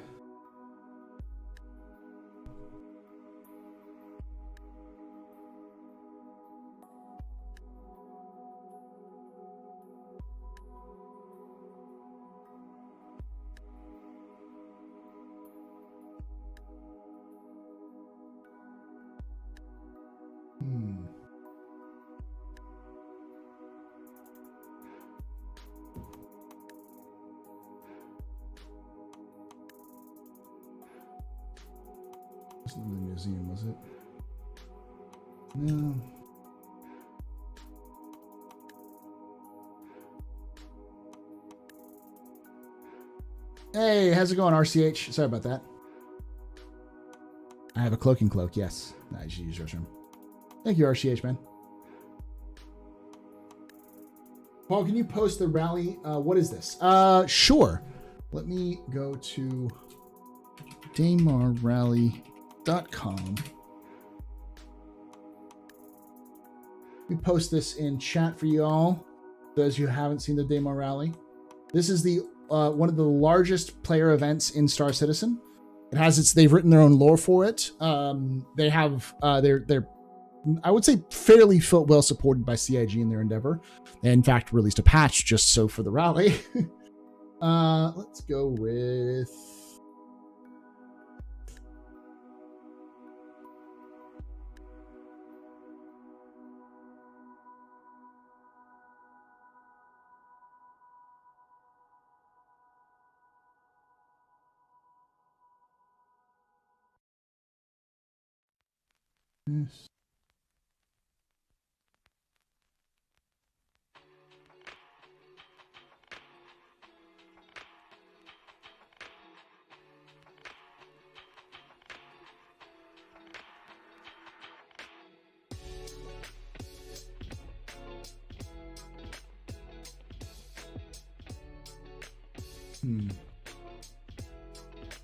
[SPEAKER 1] This wasn't in the museum, was it? No. Hey, how's it going, RCH? Sorry about that. I have a cloaking cloak, yes. I should use your room. Thank you, RCH, man. Paul, can you post the rally? What is this? Sure. Let me go to damarrally.com. We post this in chat for you all, those who haven't seen the Daymar Rally. This is the one of the largest player events in Star Citizen. It has they've written their own lore for it. They have they're I would say fairly well supported by CIG in their endeavor. They in fact released a patch just so for the rally. Let's go with this.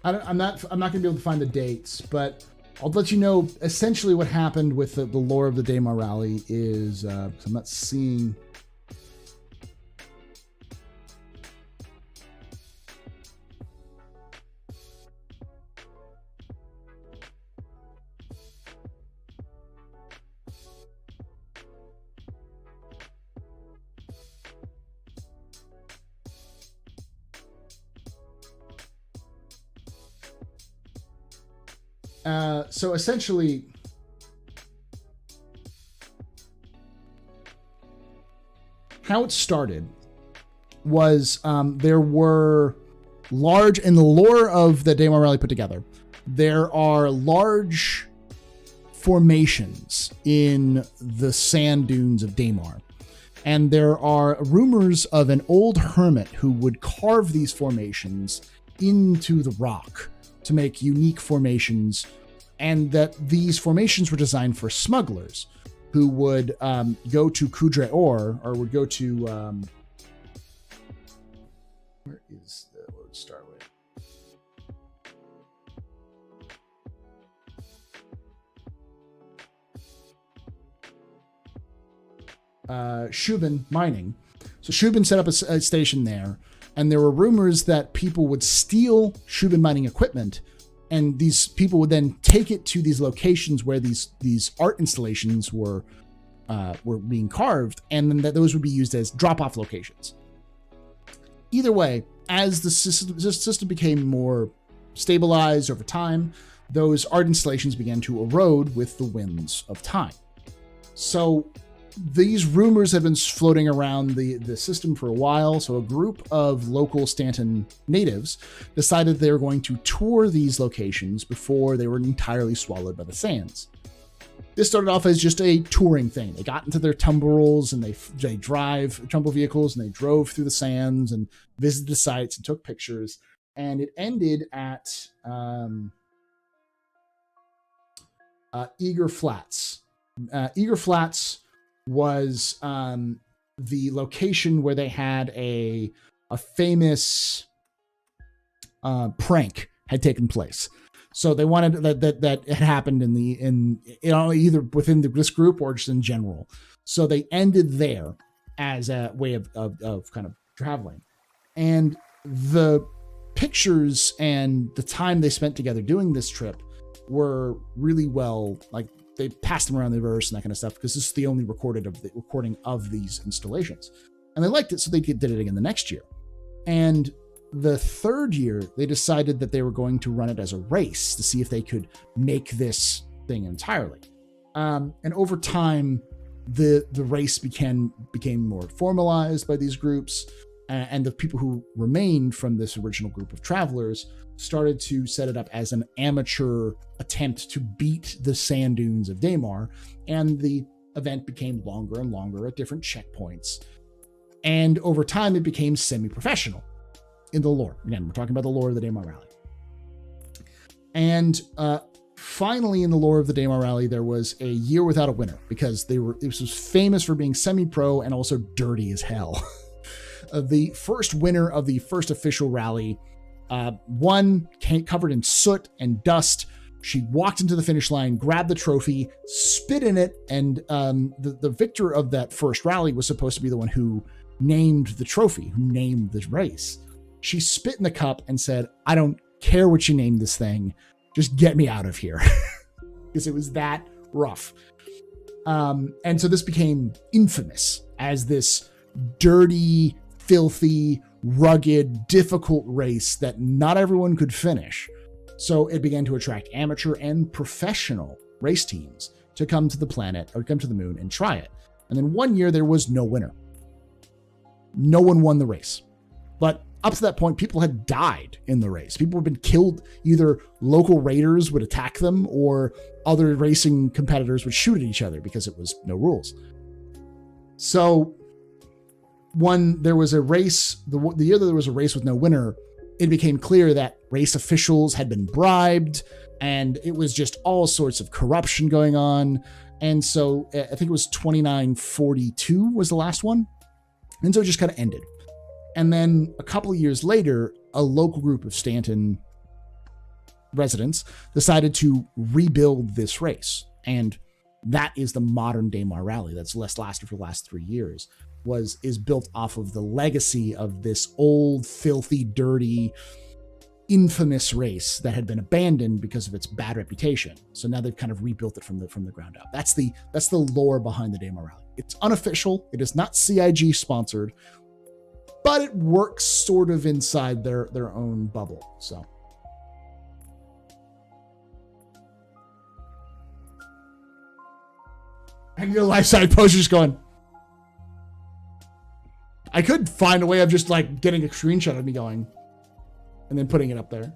[SPEAKER 1] I'm not gonna be able to find the dates, but I'll let you know essentially what happened with the lore of the Daymar Rally is I'm not seeing. So essentially, how it started was there were large, in the lore of the Daymar Rally put together, there are large formations in the sand dunes of Daymar. And there are rumors of an old hermit who would carve these formations into the rock to make unique formations, and that these formations were designed for smugglers who would go to Kudre or would go to where is the load start with? Shubin mining. So Shubin set up a station there, and there were rumors that people would steal Shubin mining equipment, and these people would then take it to these locations where these art installations were being carved, and then that those would be used as drop-off locations. Either way, as the system became more stabilized over time, those art installations began to erode with the winds of time. So these rumors have been floating around the system for a while, so a group of local Stanton natives decided they were going to tour these locations before they were entirely swallowed by the sands. This started off as just a touring thing. They got into their tumbrils and they drive tumble vehicles, and they drove through the sands and visited the sites and took pictures. and it ended at Eager Flats. Eager Flats was the location where they had a famous prank had taken place. So they wanted that had happened in either within this group or just in general. So they ended there as a way of kind of traveling. And the pictures and the time they spent together doing this trip were really well, like they passed them around the verse and that kind of stuff, because this is the only recording of these installations. And they liked it, so they did it again the next year. And the third year, they decided that they were going to run it as a race to see if they could make this thing entirely. And over time, the race became more formalized by these groups, and the people who remained from this original group of travelers started to set it up as an amateur attempt to beat the sand dunes of Daymar, and the event became longer and longer at different checkpoints. And over time, it became semi-professional in the lore. Again, we're talking about the lore of the Daymar Rally. And finally, in the lore of the Daymar Rally, there was a year without a winner, because this was famous for being semi-pro and also dirty as hell. The first winner of the first official rally won, covered in soot and dust. She walked into the finish line, grabbed the trophy, spit in it, and the victor of that first rally was supposed to be the one who named the trophy, who named the race. She spit in the cup and said, "I don't care what you named this thing, just get me out of here." Because it was that rough. And so this became infamous as this dirty, filthy, rugged, difficult race that not everyone could finish. So it began to attract amateur and professional race teams to come to the planet or come to the moon and try it. And then one year there was no winner. No one won the race. But up to that point, people had died in the race. People had been killed. Either local raiders would attack them or other racing competitors would shoot at each other because it was no rules. So there was a race, the year that there was a race with no winner, it became clear that race officials had been bribed, and it was just all sorts of corruption going on. And so I think it was 2942 was the last one. And so it just kind of ended. And then a couple of years later, a local group of Stanton residents decided to rebuild this race. And that is the modern Daymar Rally that's lasted for the last 3 years. Is built off of the legacy of this old, filthy, dirty, infamous race that had been abandoned because of its bad reputation. So now they've kind of rebuilt it from the ground up. That's the lore behind the Daymar Rally. It's unofficial. It is not CIG sponsored, but it works sort of inside their own bubble. So. And your life side post just going. I could find a way of just like getting a screenshot of me going and then putting it up there.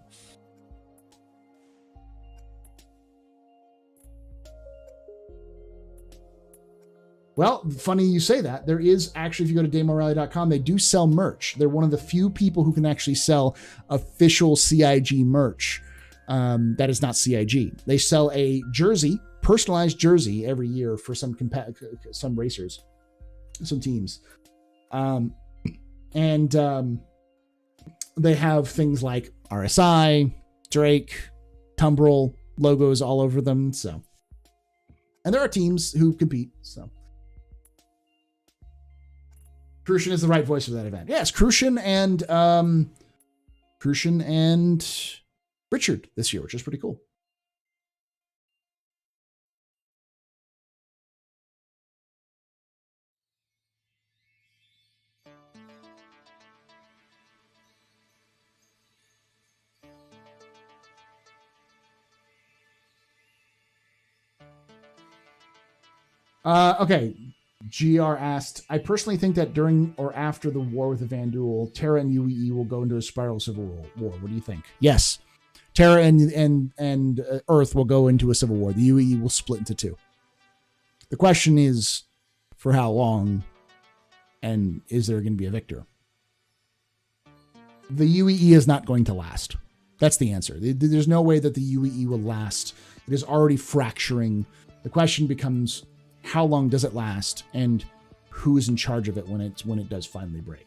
[SPEAKER 1] Well, funny you say that. There is actually, if you go to DaymarRally.com, they do sell merch. They're one of the few people who can actually sell official CIG merch that is not CIG. They sell a jersey, personalized jersey every year for some racers, some teams. They have things like RSI, Drake, Tumbril logos all over them. So, and there are teams who compete. So, Crucian is the right voice for that event. Yes, Crucian and Richard this year, which is pretty cool. Okay. GR asked, I personally think that during or after the war with the Vanduul, Terra and UEE will go into a spiral civil war. What do you think? Yes. Terra and Earth will go into a civil war. The UEE will split into two. The question is, for how long, and is there going to be a victor? the UEE is not going to last. That's the answer. There's no way that the UEE will last. It is already fracturing. The question becomes, how long does it last, and who is in charge of it when it does finally break?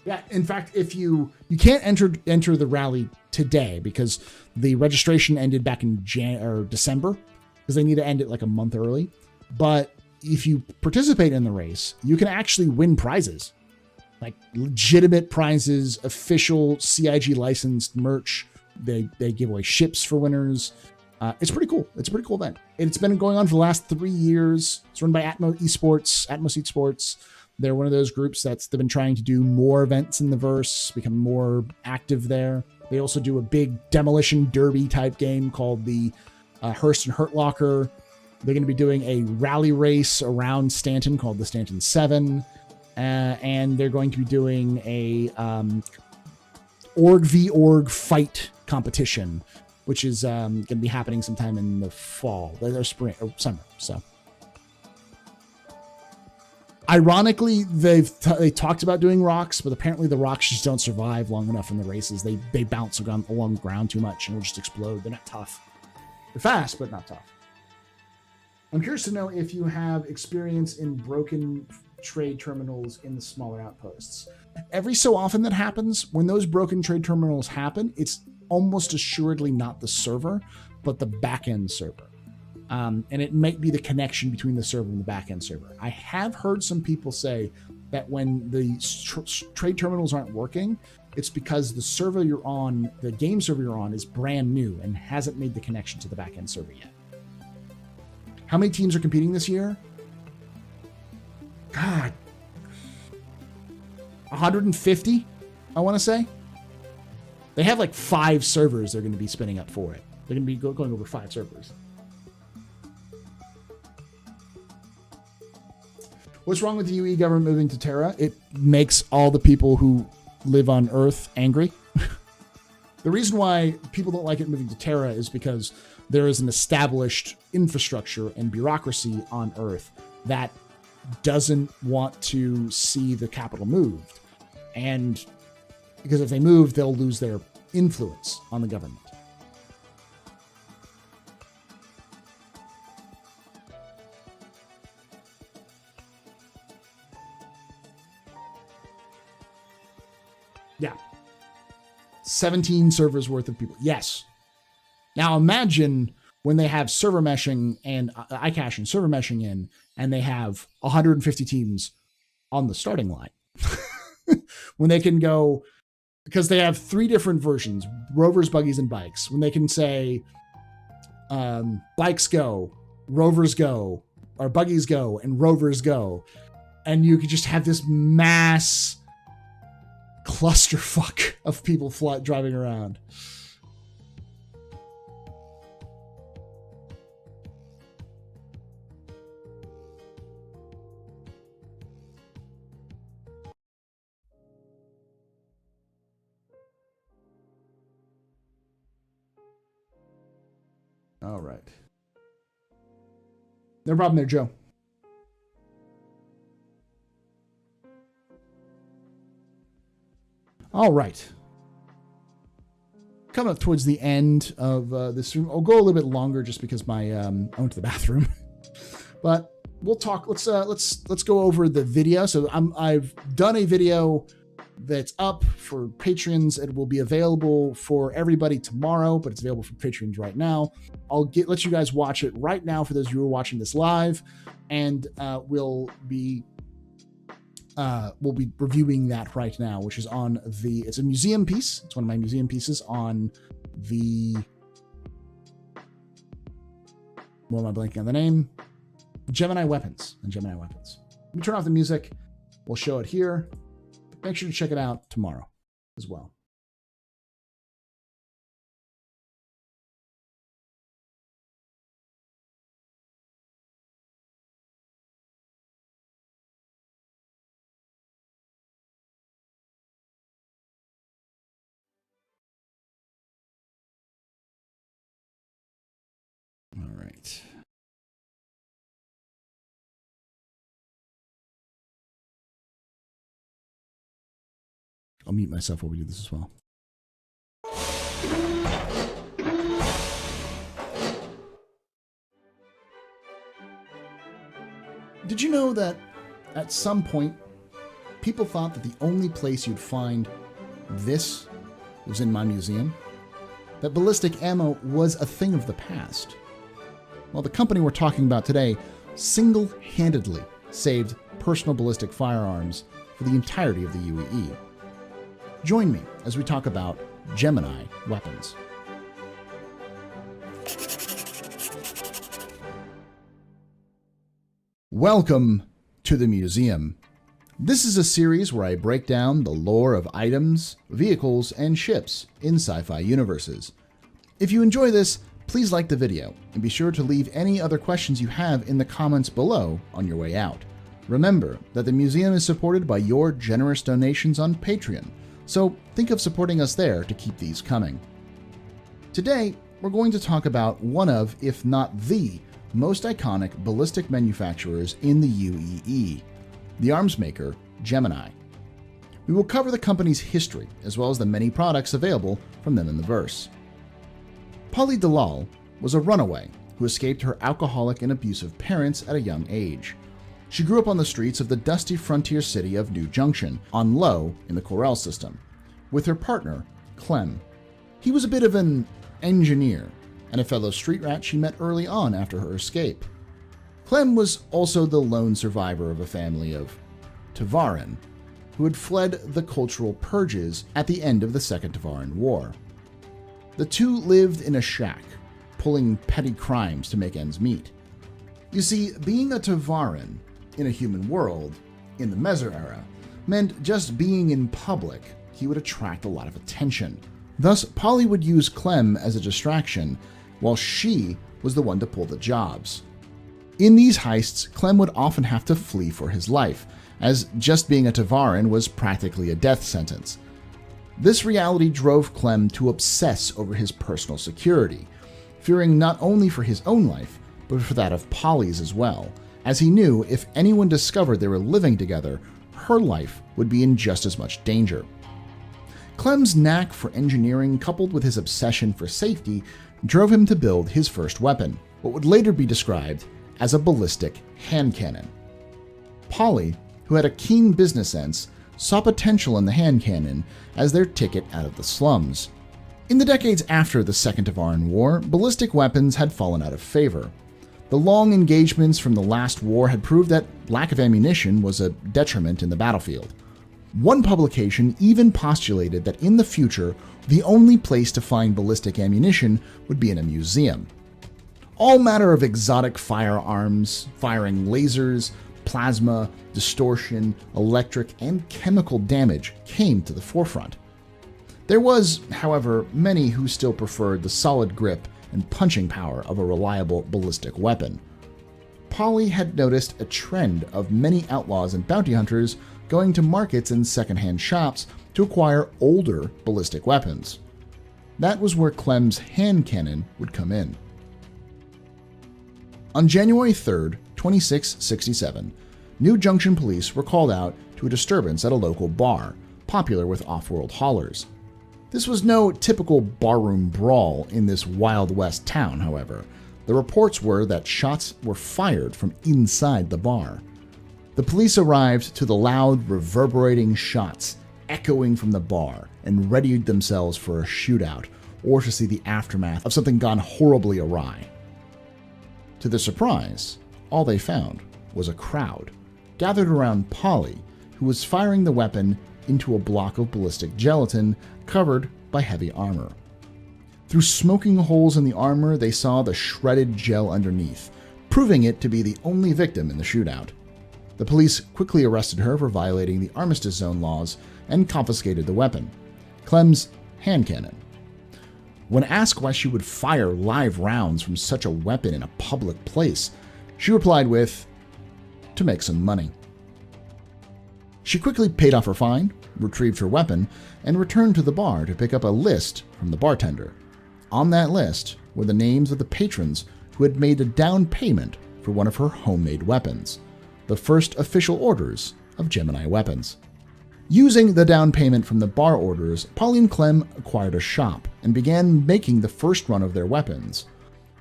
[SPEAKER 1] Yeah, in fact, if you can't enter the rally today because the registration ended back in December, because they need to end it like a month early. But if you participate in the race, you can actually win prizes, like legitimate prizes, official CIG licensed merch. They give away ships for winners. It's pretty cool. It's a pretty cool event. It's been going on for the last 3 years. It's run by Atmos Esports. They're one of those groups they've been trying to do more events in the verse, become more active there. They also do a big demolition derby type game called the Hearst and Hurt Locker. They're going to be doing a rally race around Stanton called the Stanton 7. And they're going to be doing a org v org fight competition, which is going to be happening sometime in the fall, or spring, or summer. So, ironically, they talked about doing rocks, but apparently the rocks just don't survive long enough in the races. They bounce along the ground too much and will just explode. They're not tough. They're fast, but not tough. I'm curious to know if you have experience in broken trade terminals in the smaller outposts. Every so often that happens. When those broken trade terminals happen, it's almost assuredly not the server, but the backend server. And it might be the connection between the server and the backend server. I have heard some people say that when the trade terminals aren't working, it's because the server you're on, the game server you're on, is brand new and hasn't made the connection to the backend server yet. How many teams are competing this year? God, 150, I want to say. They have like 5 servers they're going to be spinning up for it. They're going to be going over 5 servers. What's wrong with the UE government moving to Terra? It makes all the people who live on Earth angry. The reason why people don't like it moving to Terra is because there is an established infrastructure and bureaucracy on Earth that doesn't want to see the capital moved. And because if they move, they'll lose their influence on the government. Yeah. 17 servers worth of people. Yes. Now imagine when they have server meshing and iCache and server meshing in, and they have 150 teams on the starting line. When they can go, because they have 3 different versions, rovers, buggies, and bikes. When they can say, bikes go, rovers go, or buggies go, and rovers go. And you could just have this mass clusterfuck of people driving around. All right. No problem there, Joe. All right. Coming up towards the end of this stream. I'll go a little bit longer just because I went to the bathroom. But we'll talk. Let's go over the video. So I've done a video that's up for patrons. It will be available for everybody tomorrow, but it's available for patrons right now. I'll let you guys watch it right now for those of you who are watching this live, and we'll be reviewing that right now, which is on it's a museum piece. It's one of my museum pieces on the, what am I blanking on the name? Gemini Weapons. Let me turn off the music. We'll show it here. Make sure to check it out tomorrow as well. All right. I'll mute myself while we do this as well. Did you know that at some point, people thought that the only place you'd find this was in my museum? That ballistic ammo was a thing of the past? Well, the company we're talking about today single-handedly saved personal ballistic firearms for the entirety of the UAE. Join me as we talk about Gemini weapons. Welcome to the museum. This is a series where I break down the lore of items, vehicles, and ships in sci-fi universes. If you enjoy this, please like the video and be sure to leave any other questions you have in the comments below on your way out. Remember that the museum is supported by your generous donations on Patreon, so think of supporting us there to keep these coming. Today, we're going to talk about one of, if not the, most iconic ballistic manufacturers in the UAE, the arms maker Gemini. We will cover the company's history as well as the many products available from them in the verse. Polly Dalal was a runaway who escaped her alcoholic and abusive parents at a young age. She grew up on the streets of the dusty frontier city of New Junction, on Low in the Corel system, with her partner, Clem. He was a bit of an engineer and a fellow street rat she met early on after her escape. Clem was also the lone survivor of a family of Tevarin, who had fled the cultural purges at the end of the Second Tevarin War. The two lived in a shack, pulling petty crimes to make ends meet. You see, being a Tevarin in a human world, in the Mezzer era, meant just being in public, he would attract a lot of attention. Thus, Polly would use Clem as a distraction, while she was the one to pull the jobs. In these heists, Clem would often have to flee for his life, as just being a Tevarin was practically a death sentence. This reality drove Clem to obsess over his personal security, fearing not only for his own life, but for that of Polly's as well, as he knew if anyone discovered they were living together, her life would be in just as much danger. Clem's knack for engineering, coupled with his obsession for safety, drove him to build his first weapon, what would later be described as a ballistic hand cannon. Polly, who had a keen business sense, saw potential in the hand cannon as their ticket out of the slums. In the decades after the Second Tevarin War, ballistic weapons had fallen out of favor. The long engagements from the last war had proved that lack of ammunition was a detriment in the battlefield. One publication even postulated that in the future, the only place to find ballistic ammunition would be in a museum. All manner of exotic firearms, firing lasers, plasma, distortion, electric, and chemical damage came to the forefront. There was, however, many who still preferred the solid grip and punching power of a reliable ballistic weapon. Polly had noticed a trend of many outlaws and bounty hunters going to markets and secondhand shops to acquire older ballistic weapons. That was where Clem's hand cannon would come in. On January 3, 2667, New Junction police were called out to a disturbance at a local bar, popular with off-world haulers. This was no typical barroom brawl in this Wild West town, however. The reports were that shots were fired from inside the bar. The police arrived to the loud, reverberating shots echoing from the bar and readied themselves for a shootout or to see the aftermath of something gone horribly awry. To their surprise, all they found was a crowd gathered around Polly, who was firing the weapon into a block of ballistic gelatin covered by heavy armor. Through smoking holes in the armor, they saw the shredded gel underneath, proving it to be the only victim in the shootout. The police quickly arrested her for violating the Armistice Zone laws and confiscated the weapon, Clem's hand cannon. When asked why she would fire live rounds from such a weapon in a public place, she replied with, "To make some money." She quickly paid off her fine, retrieved her weapon, and returned to the bar to pick up a list from the bartender. On that list were the names of the patrons who had made a down payment for one of her homemade weapons, the first official orders of Gemini weapons. Using the down payment from the bar orders, Polly and Clem acquired a shop and began making the first run of their weapons.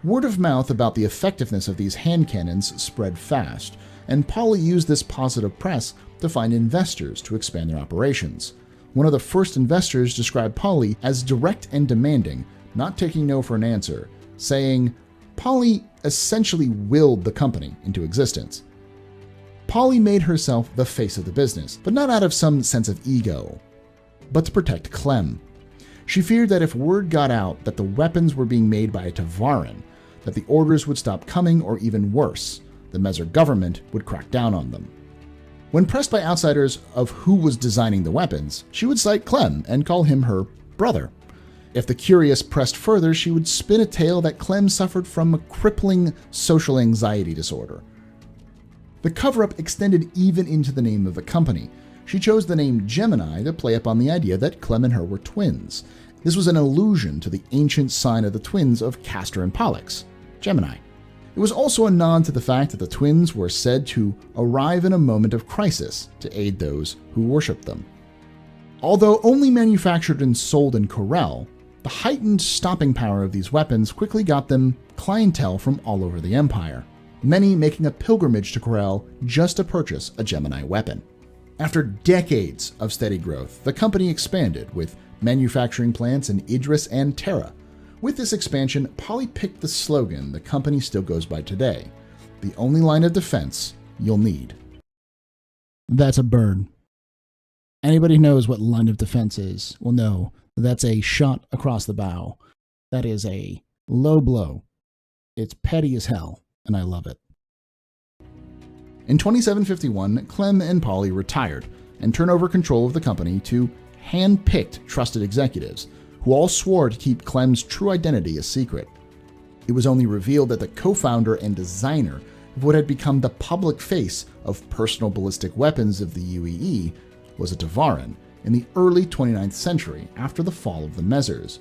[SPEAKER 1] Word of mouth about the effectiveness of these hand cannons spread fast, and Polly used this positive press to find investors to expand their operations. One of the first investors described Polly as direct and demanding, not taking no for an answer, saying, Polly essentially willed the company into existence. Polly made herself the face of the business, but not out of some sense of ego, but to protect Clem. She feared that if word got out that the weapons were being made by a Tevarin, that the orders would stop coming, or even worse, the Mezzer government would crack down on them. When pressed by outsiders of who was designing the weapons, she would cite Clem and call him her brother. If the curious pressed further, she would spin a tale that Clem suffered from a crippling social anxiety disorder. The cover-up extended even into the name of the company. She chose the name Gemini to play upon the idea that Clem and her were twins. This was an allusion to the ancient sign of the twins of Castor and Pollux, Gemini. It was also a nod to the fact that the twins were said to arrive in a moment of crisis to aid those who worshipped them. Although only manufactured and sold in Corel, the heightened stopping power of these weapons quickly got them clientele from all over the Empire, many making a pilgrimage to Corel just to purchase a Gemini weapon. After decades of steady growth, the company expanded with manufacturing plants in Idris and Terra. With this expansion, Polly picked the slogan the company still goes by today: the only line of defense you'll need. That's a burn. Anybody who knows what line of defense is will know that's a shot across the bow. That is a low blow. It's petty as hell, and I love it. In 2751, Clem and Polly retired and turned over control of the company to hand-picked trusted executives, who all swore to keep Clem's true identity a secret. It was only revealed that the co-founder and designer of what had become the public face of personal ballistic weapons of the UEE was a Tevarin in the early 29th century after the fall of the Mezzers.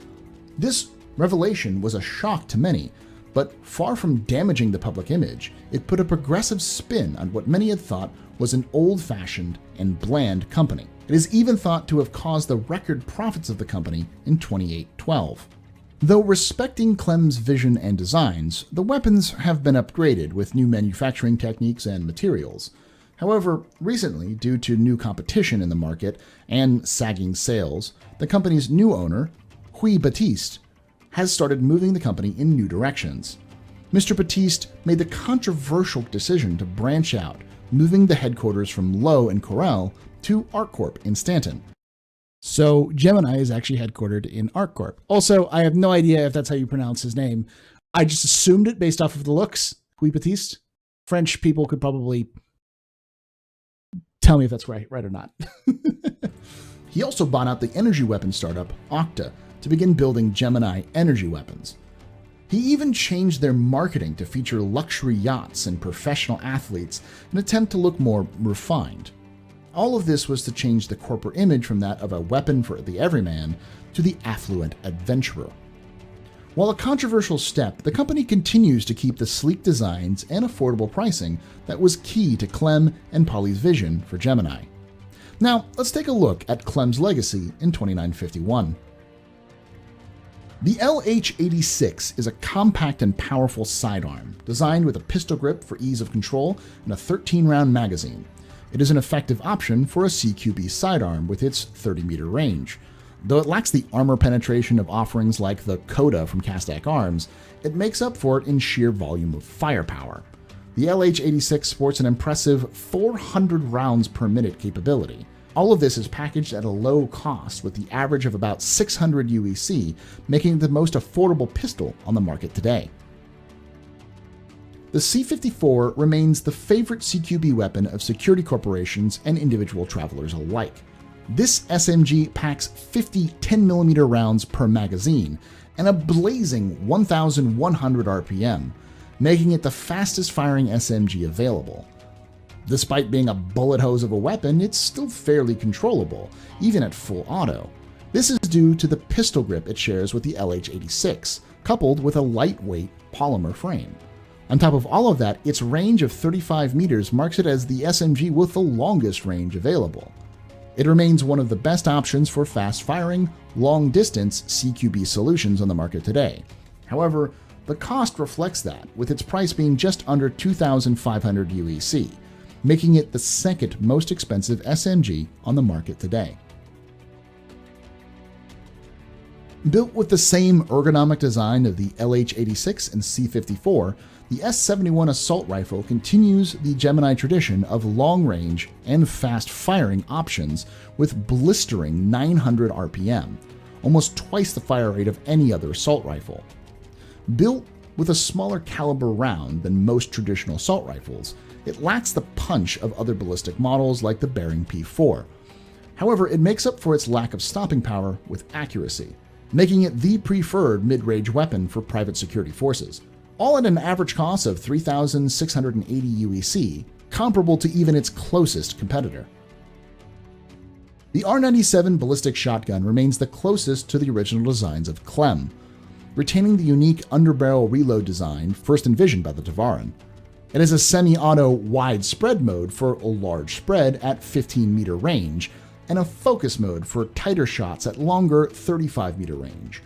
[SPEAKER 1] This revelation was a shock to many, but far from damaging the public image, it put a progressive spin on what many had thought was an old-fashioned and bland company. It is even thought to have caused the record profits of the company in 2812. Though respecting Clem's vision and designs, the weapons have been upgraded with new manufacturing techniques and materials. However, recently, due to new competition in the market and sagging sales, the company's new owner, Huy Batiste, has started moving the company in new directions. Mr. Batiste made the controversial decision to branch out, moving the headquarters from Lowe in Corel to ArcCorp in Stanton. So Gemini is actually headquartered in ArcCorp. Also, I have no idea if that's how you pronounce his name. I just assumed it based off of the looks. Huy Batiste. French people could probably tell me if that's right or not. He also bought out the energy weapon startup Octa to begin building Gemini energy weapons. He even changed their marketing to feature luxury yachts and professional athletes in an attempt to look more refined. All of this was to change the corporate image from that of a weapon for the everyman to the affluent adventurer. While a controversial step, the company continues to keep the sleek designs and affordable pricing that was key to Clem and Polly's vision for Gemini. Now, let's take a look at Clem's legacy in 2951. The LH-86 is a compact and powerful sidearm, designed with a pistol grip for ease of control and a 13-round magazine. It is an effective option for a CQB sidearm with its 30-meter range. Though it lacks the armor penetration of offerings like the Coda from Castak Arms, it makes up for it in sheer volume of firepower. The LH-86 sports an impressive 400 rounds per minute capability. All of this is packaged at a low cost, with the average of about 600 UEC, making it the most affordable pistol on the market today. The C-54 remains the favorite CQB weapon of security corporations and individual travelers alike. This SMG packs 50 10mm rounds per magazine and a blazing 1,100 RPM, making it the fastest firing SMG available. Despite being a bullet hose of a weapon, it's still fairly controllable, even at full auto. This is due to the pistol grip it shares with the LH-86, coupled with a lightweight polymer frame. On top of all of that, its range of 35 meters marks it as the SMG with the longest range available. It remains one of the best options for fast-firing, long-distance CQB solutions on the market today. However, the cost reflects that, with its price being just under 2,500 UEC, making it the second most expensive SMG on the market today. Built with the same ergonomic design of the LH-86 and C-54, the S-71 assault rifle continues the Gemini tradition of long-range and fast-firing options with blistering 900 RPM, almost twice the fire rate of any other assault rifle. Built with a smaller caliber round than most traditional assault rifles, it lacks the punch of other ballistic models like the Bearing P4. However, it makes up for its lack of stopping power with accuracy, making it the preferred mid-range weapon for private security forces, all at an average cost of 3,680 UEC, comparable to even its closest competitor. The R97 ballistic shotgun remains the closest to the original designs of Clem, retaining the unique underbarrel reload design first envisioned by the Tevarin. It has a semi-auto wide spread mode for a large spread at 15-meter range, and a focus mode for tighter shots at longer 35-meter range.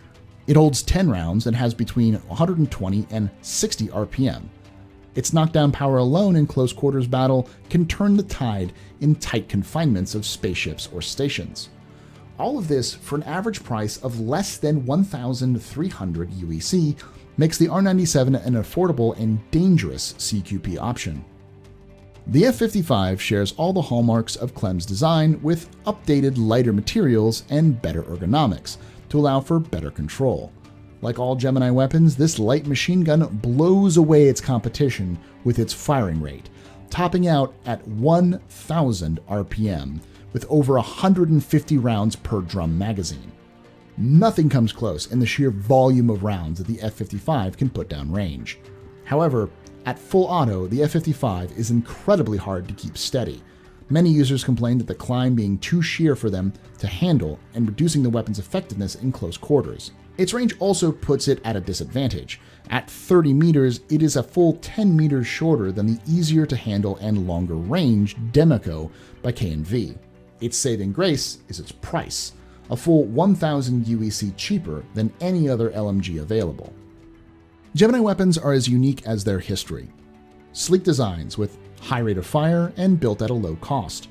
[SPEAKER 1] It holds 10 rounds and has between 120 and 60 RPM. Its knockdown power alone in close quarters battle can turn the tide in tight confinements of spaceships or stations. All of this for an average price of less than 1,300 UEC makes the R97 an affordable and dangerous CQP option. The F-55 shares all the hallmarks of Clem's design with updated lighter materials and better ergonomics to allow for better control. Like all Gemini weapons, this light machine gun blows away its competition with its firing rate, topping out at 1,000 RPM with over 150 rounds per drum magazine. Nothing comes close in the sheer volume of rounds that the F-55 can put down range. However, at full auto, the F-55 is incredibly hard to keep steady. Many users complain that the climb being too sheer for them to handle and reducing the weapon's effectiveness in close quarters. Its range also puts it at a disadvantage. At 30 meters, it is a full 10 meters shorter than the easier to handle and longer range Demeco by K&V. Its saving grace is its price, a full 1,000 UEC cheaper than any other LMG available. Gemini weapons are as unique as their history. Sleek designs with high rate of fire and built at a low cost.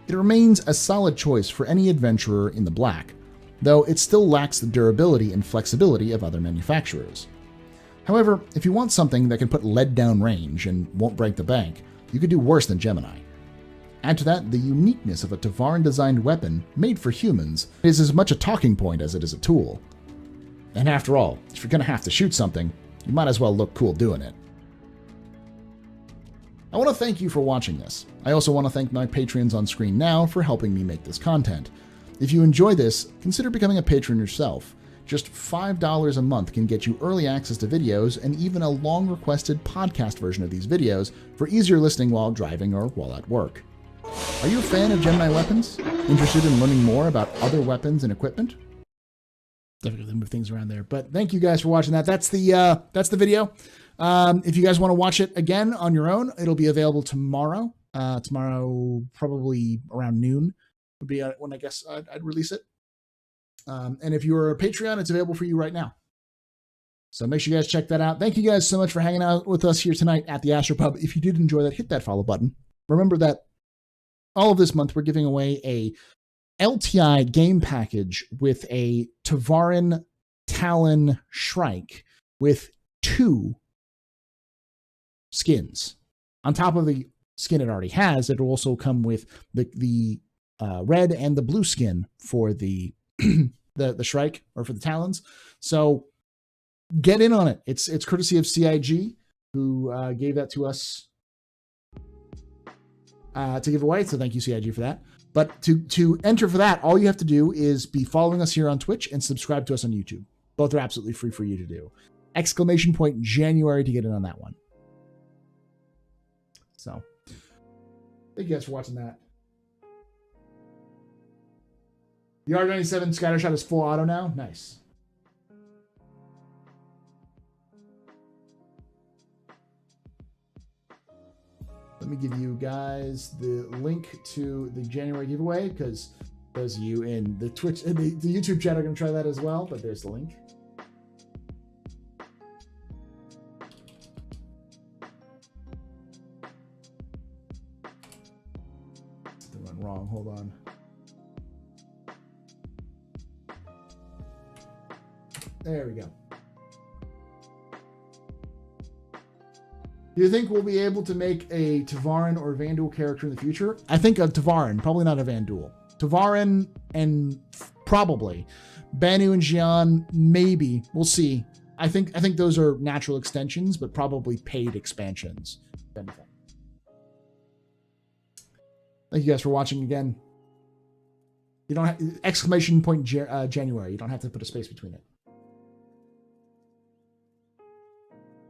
[SPEAKER 1] It remains a solid choice for any adventurer in the black, though it still lacks the durability and flexibility of other manufacturers. However, if you want something that can put lead down range and won't break the bank, you could do worse than Gemini. Add to that the uniqueness of a Tevarin-designed weapon made for humans is as much a talking point as it is a tool. And after all, if you're going to have to shoot something, you might as well look cool doing it. I want to thank you for watching this. I also want to thank my Patreons on screen now for helping me make this content. If you enjoy this, consider becoming a patron yourself. Just $5 a month can get you early access to videos and even a long-requested podcast version of these videos for easier listening while driving or while at work. Are you a fan of Gemini weapons? Interested in learning more about other weapons and equipment? Definitely move things around there. But thank you guys for watching that. That's the video. If you guys want to watch it again on your own, it'll be available tomorrow. Tomorrow, probably around noon, would be when I guess I'd release it. And if you're a Patreon, it's available for you right now. So make sure you guys check that out. Thank you guys so much for hanging out with us here tonight at the Astropub. If you did enjoy that, hit that follow button. Remember that all of this month, we're giving away a LTI game package with a Tevarin Talon Shrike with 2 skins. On top of the skin it already has, it will also come with the red and the blue skin for the the Shrike, or for the Talons. So get in on it. It's courtesy of CIG, who gave that to us to give away. So thank you, CIG, for that. But to enter for that, all you have to do is be following us here on Twitch and subscribe to us on YouTube. Both are absolutely free for you to do. Exclamation point January to get in on that one. So thank you guys for watching that. The R97 Scattershot is full auto now. Nice. Let me give you guys the link to the January giveaway, because those of you in the Twitch, the YouTube chat are going to try that as well. But there's the link. Something went wrong. Hold on. There we go. Do you think we'll be able to make a Tevarin or Vanduul character in the future? I think a Tevarin, probably not a Vanduul. Tevarin and probably Banu and Xian, maybe. We'll see. I think those are natural extensions, but probably paid expansions. Thank you guys for watching again. You don't have exclamation point January. You don't have to put a space between it.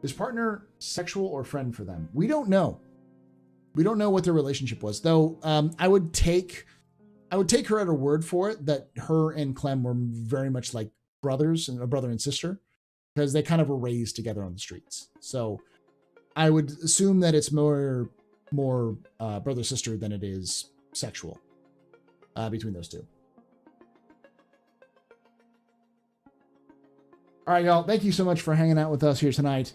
[SPEAKER 1] Is partner sexual or friend for them? We don't know. We don't know what their relationship was, though. I would take her at her word for it that her and Clem were very much like brothers and a brother and sister, because they kind of were raised together on the streets. So I would assume that it's more brother sister than it is sexual between those two. All right, y'all. Thank you so much for hanging out with us here tonight.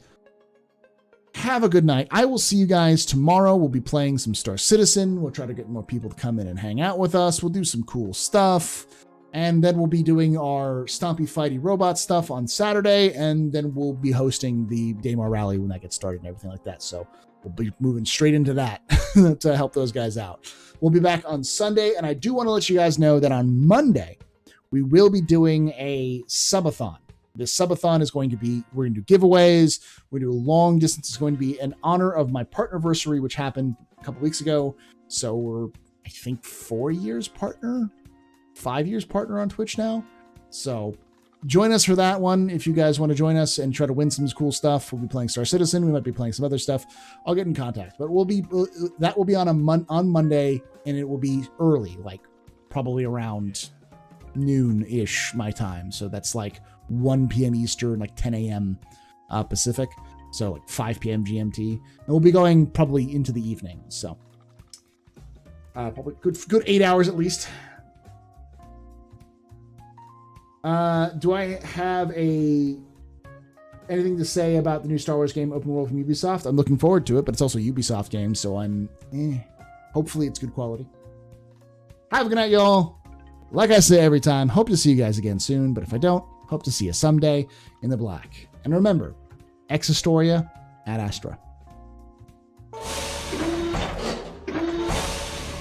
[SPEAKER 1] Have a good night. I will see you guys tomorrow. We'll be playing some Star Citizen. We'll try to get more people to come in and hang out with us. We'll do some cool stuff. And then we'll be doing our Stompy Fighty Robot stuff on Saturday. And then we'll be hosting the Daymar Rally when that gets started and everything like that. So we'll be moving straight into that to help those guys out. We'll be back on Sunday. And I do want to let you guys know that on Monday, we will be doing a subathon. This subathon is going to be, we're going to do giveaways. We're going to do a long distance. It's going to be in honor of my partnerversary, which happened a couple weeks ago. So we're, I think, 4 years partner, 5 years partner on Twitch now. So join us for that one. If you guys want to join us and try to win some cool stuff, we'll be playing Star Citizen. We might be playing some other stuff. I'll get in contact, but that will be on Monday, and it will be early, like probably around noon-ish my time. So that's like 1 p.m. Eastern, like 10 a.m. Pacific. So like 5 p.m. GMT. And we'll be going probably into the evening. So probably good 8 hours at least. Do I have anything to say about the new Star Wars game, Open World from Ubisoft? I'm looking forward to it, but it's also a Ubisoft game, so I'm hopefully it's good quality. Have a good night, y'all. Like I say every time, hope to see you guys again soon, but if I don't, hope to see you someday in the black. And remember, Ex Historia ad Astra.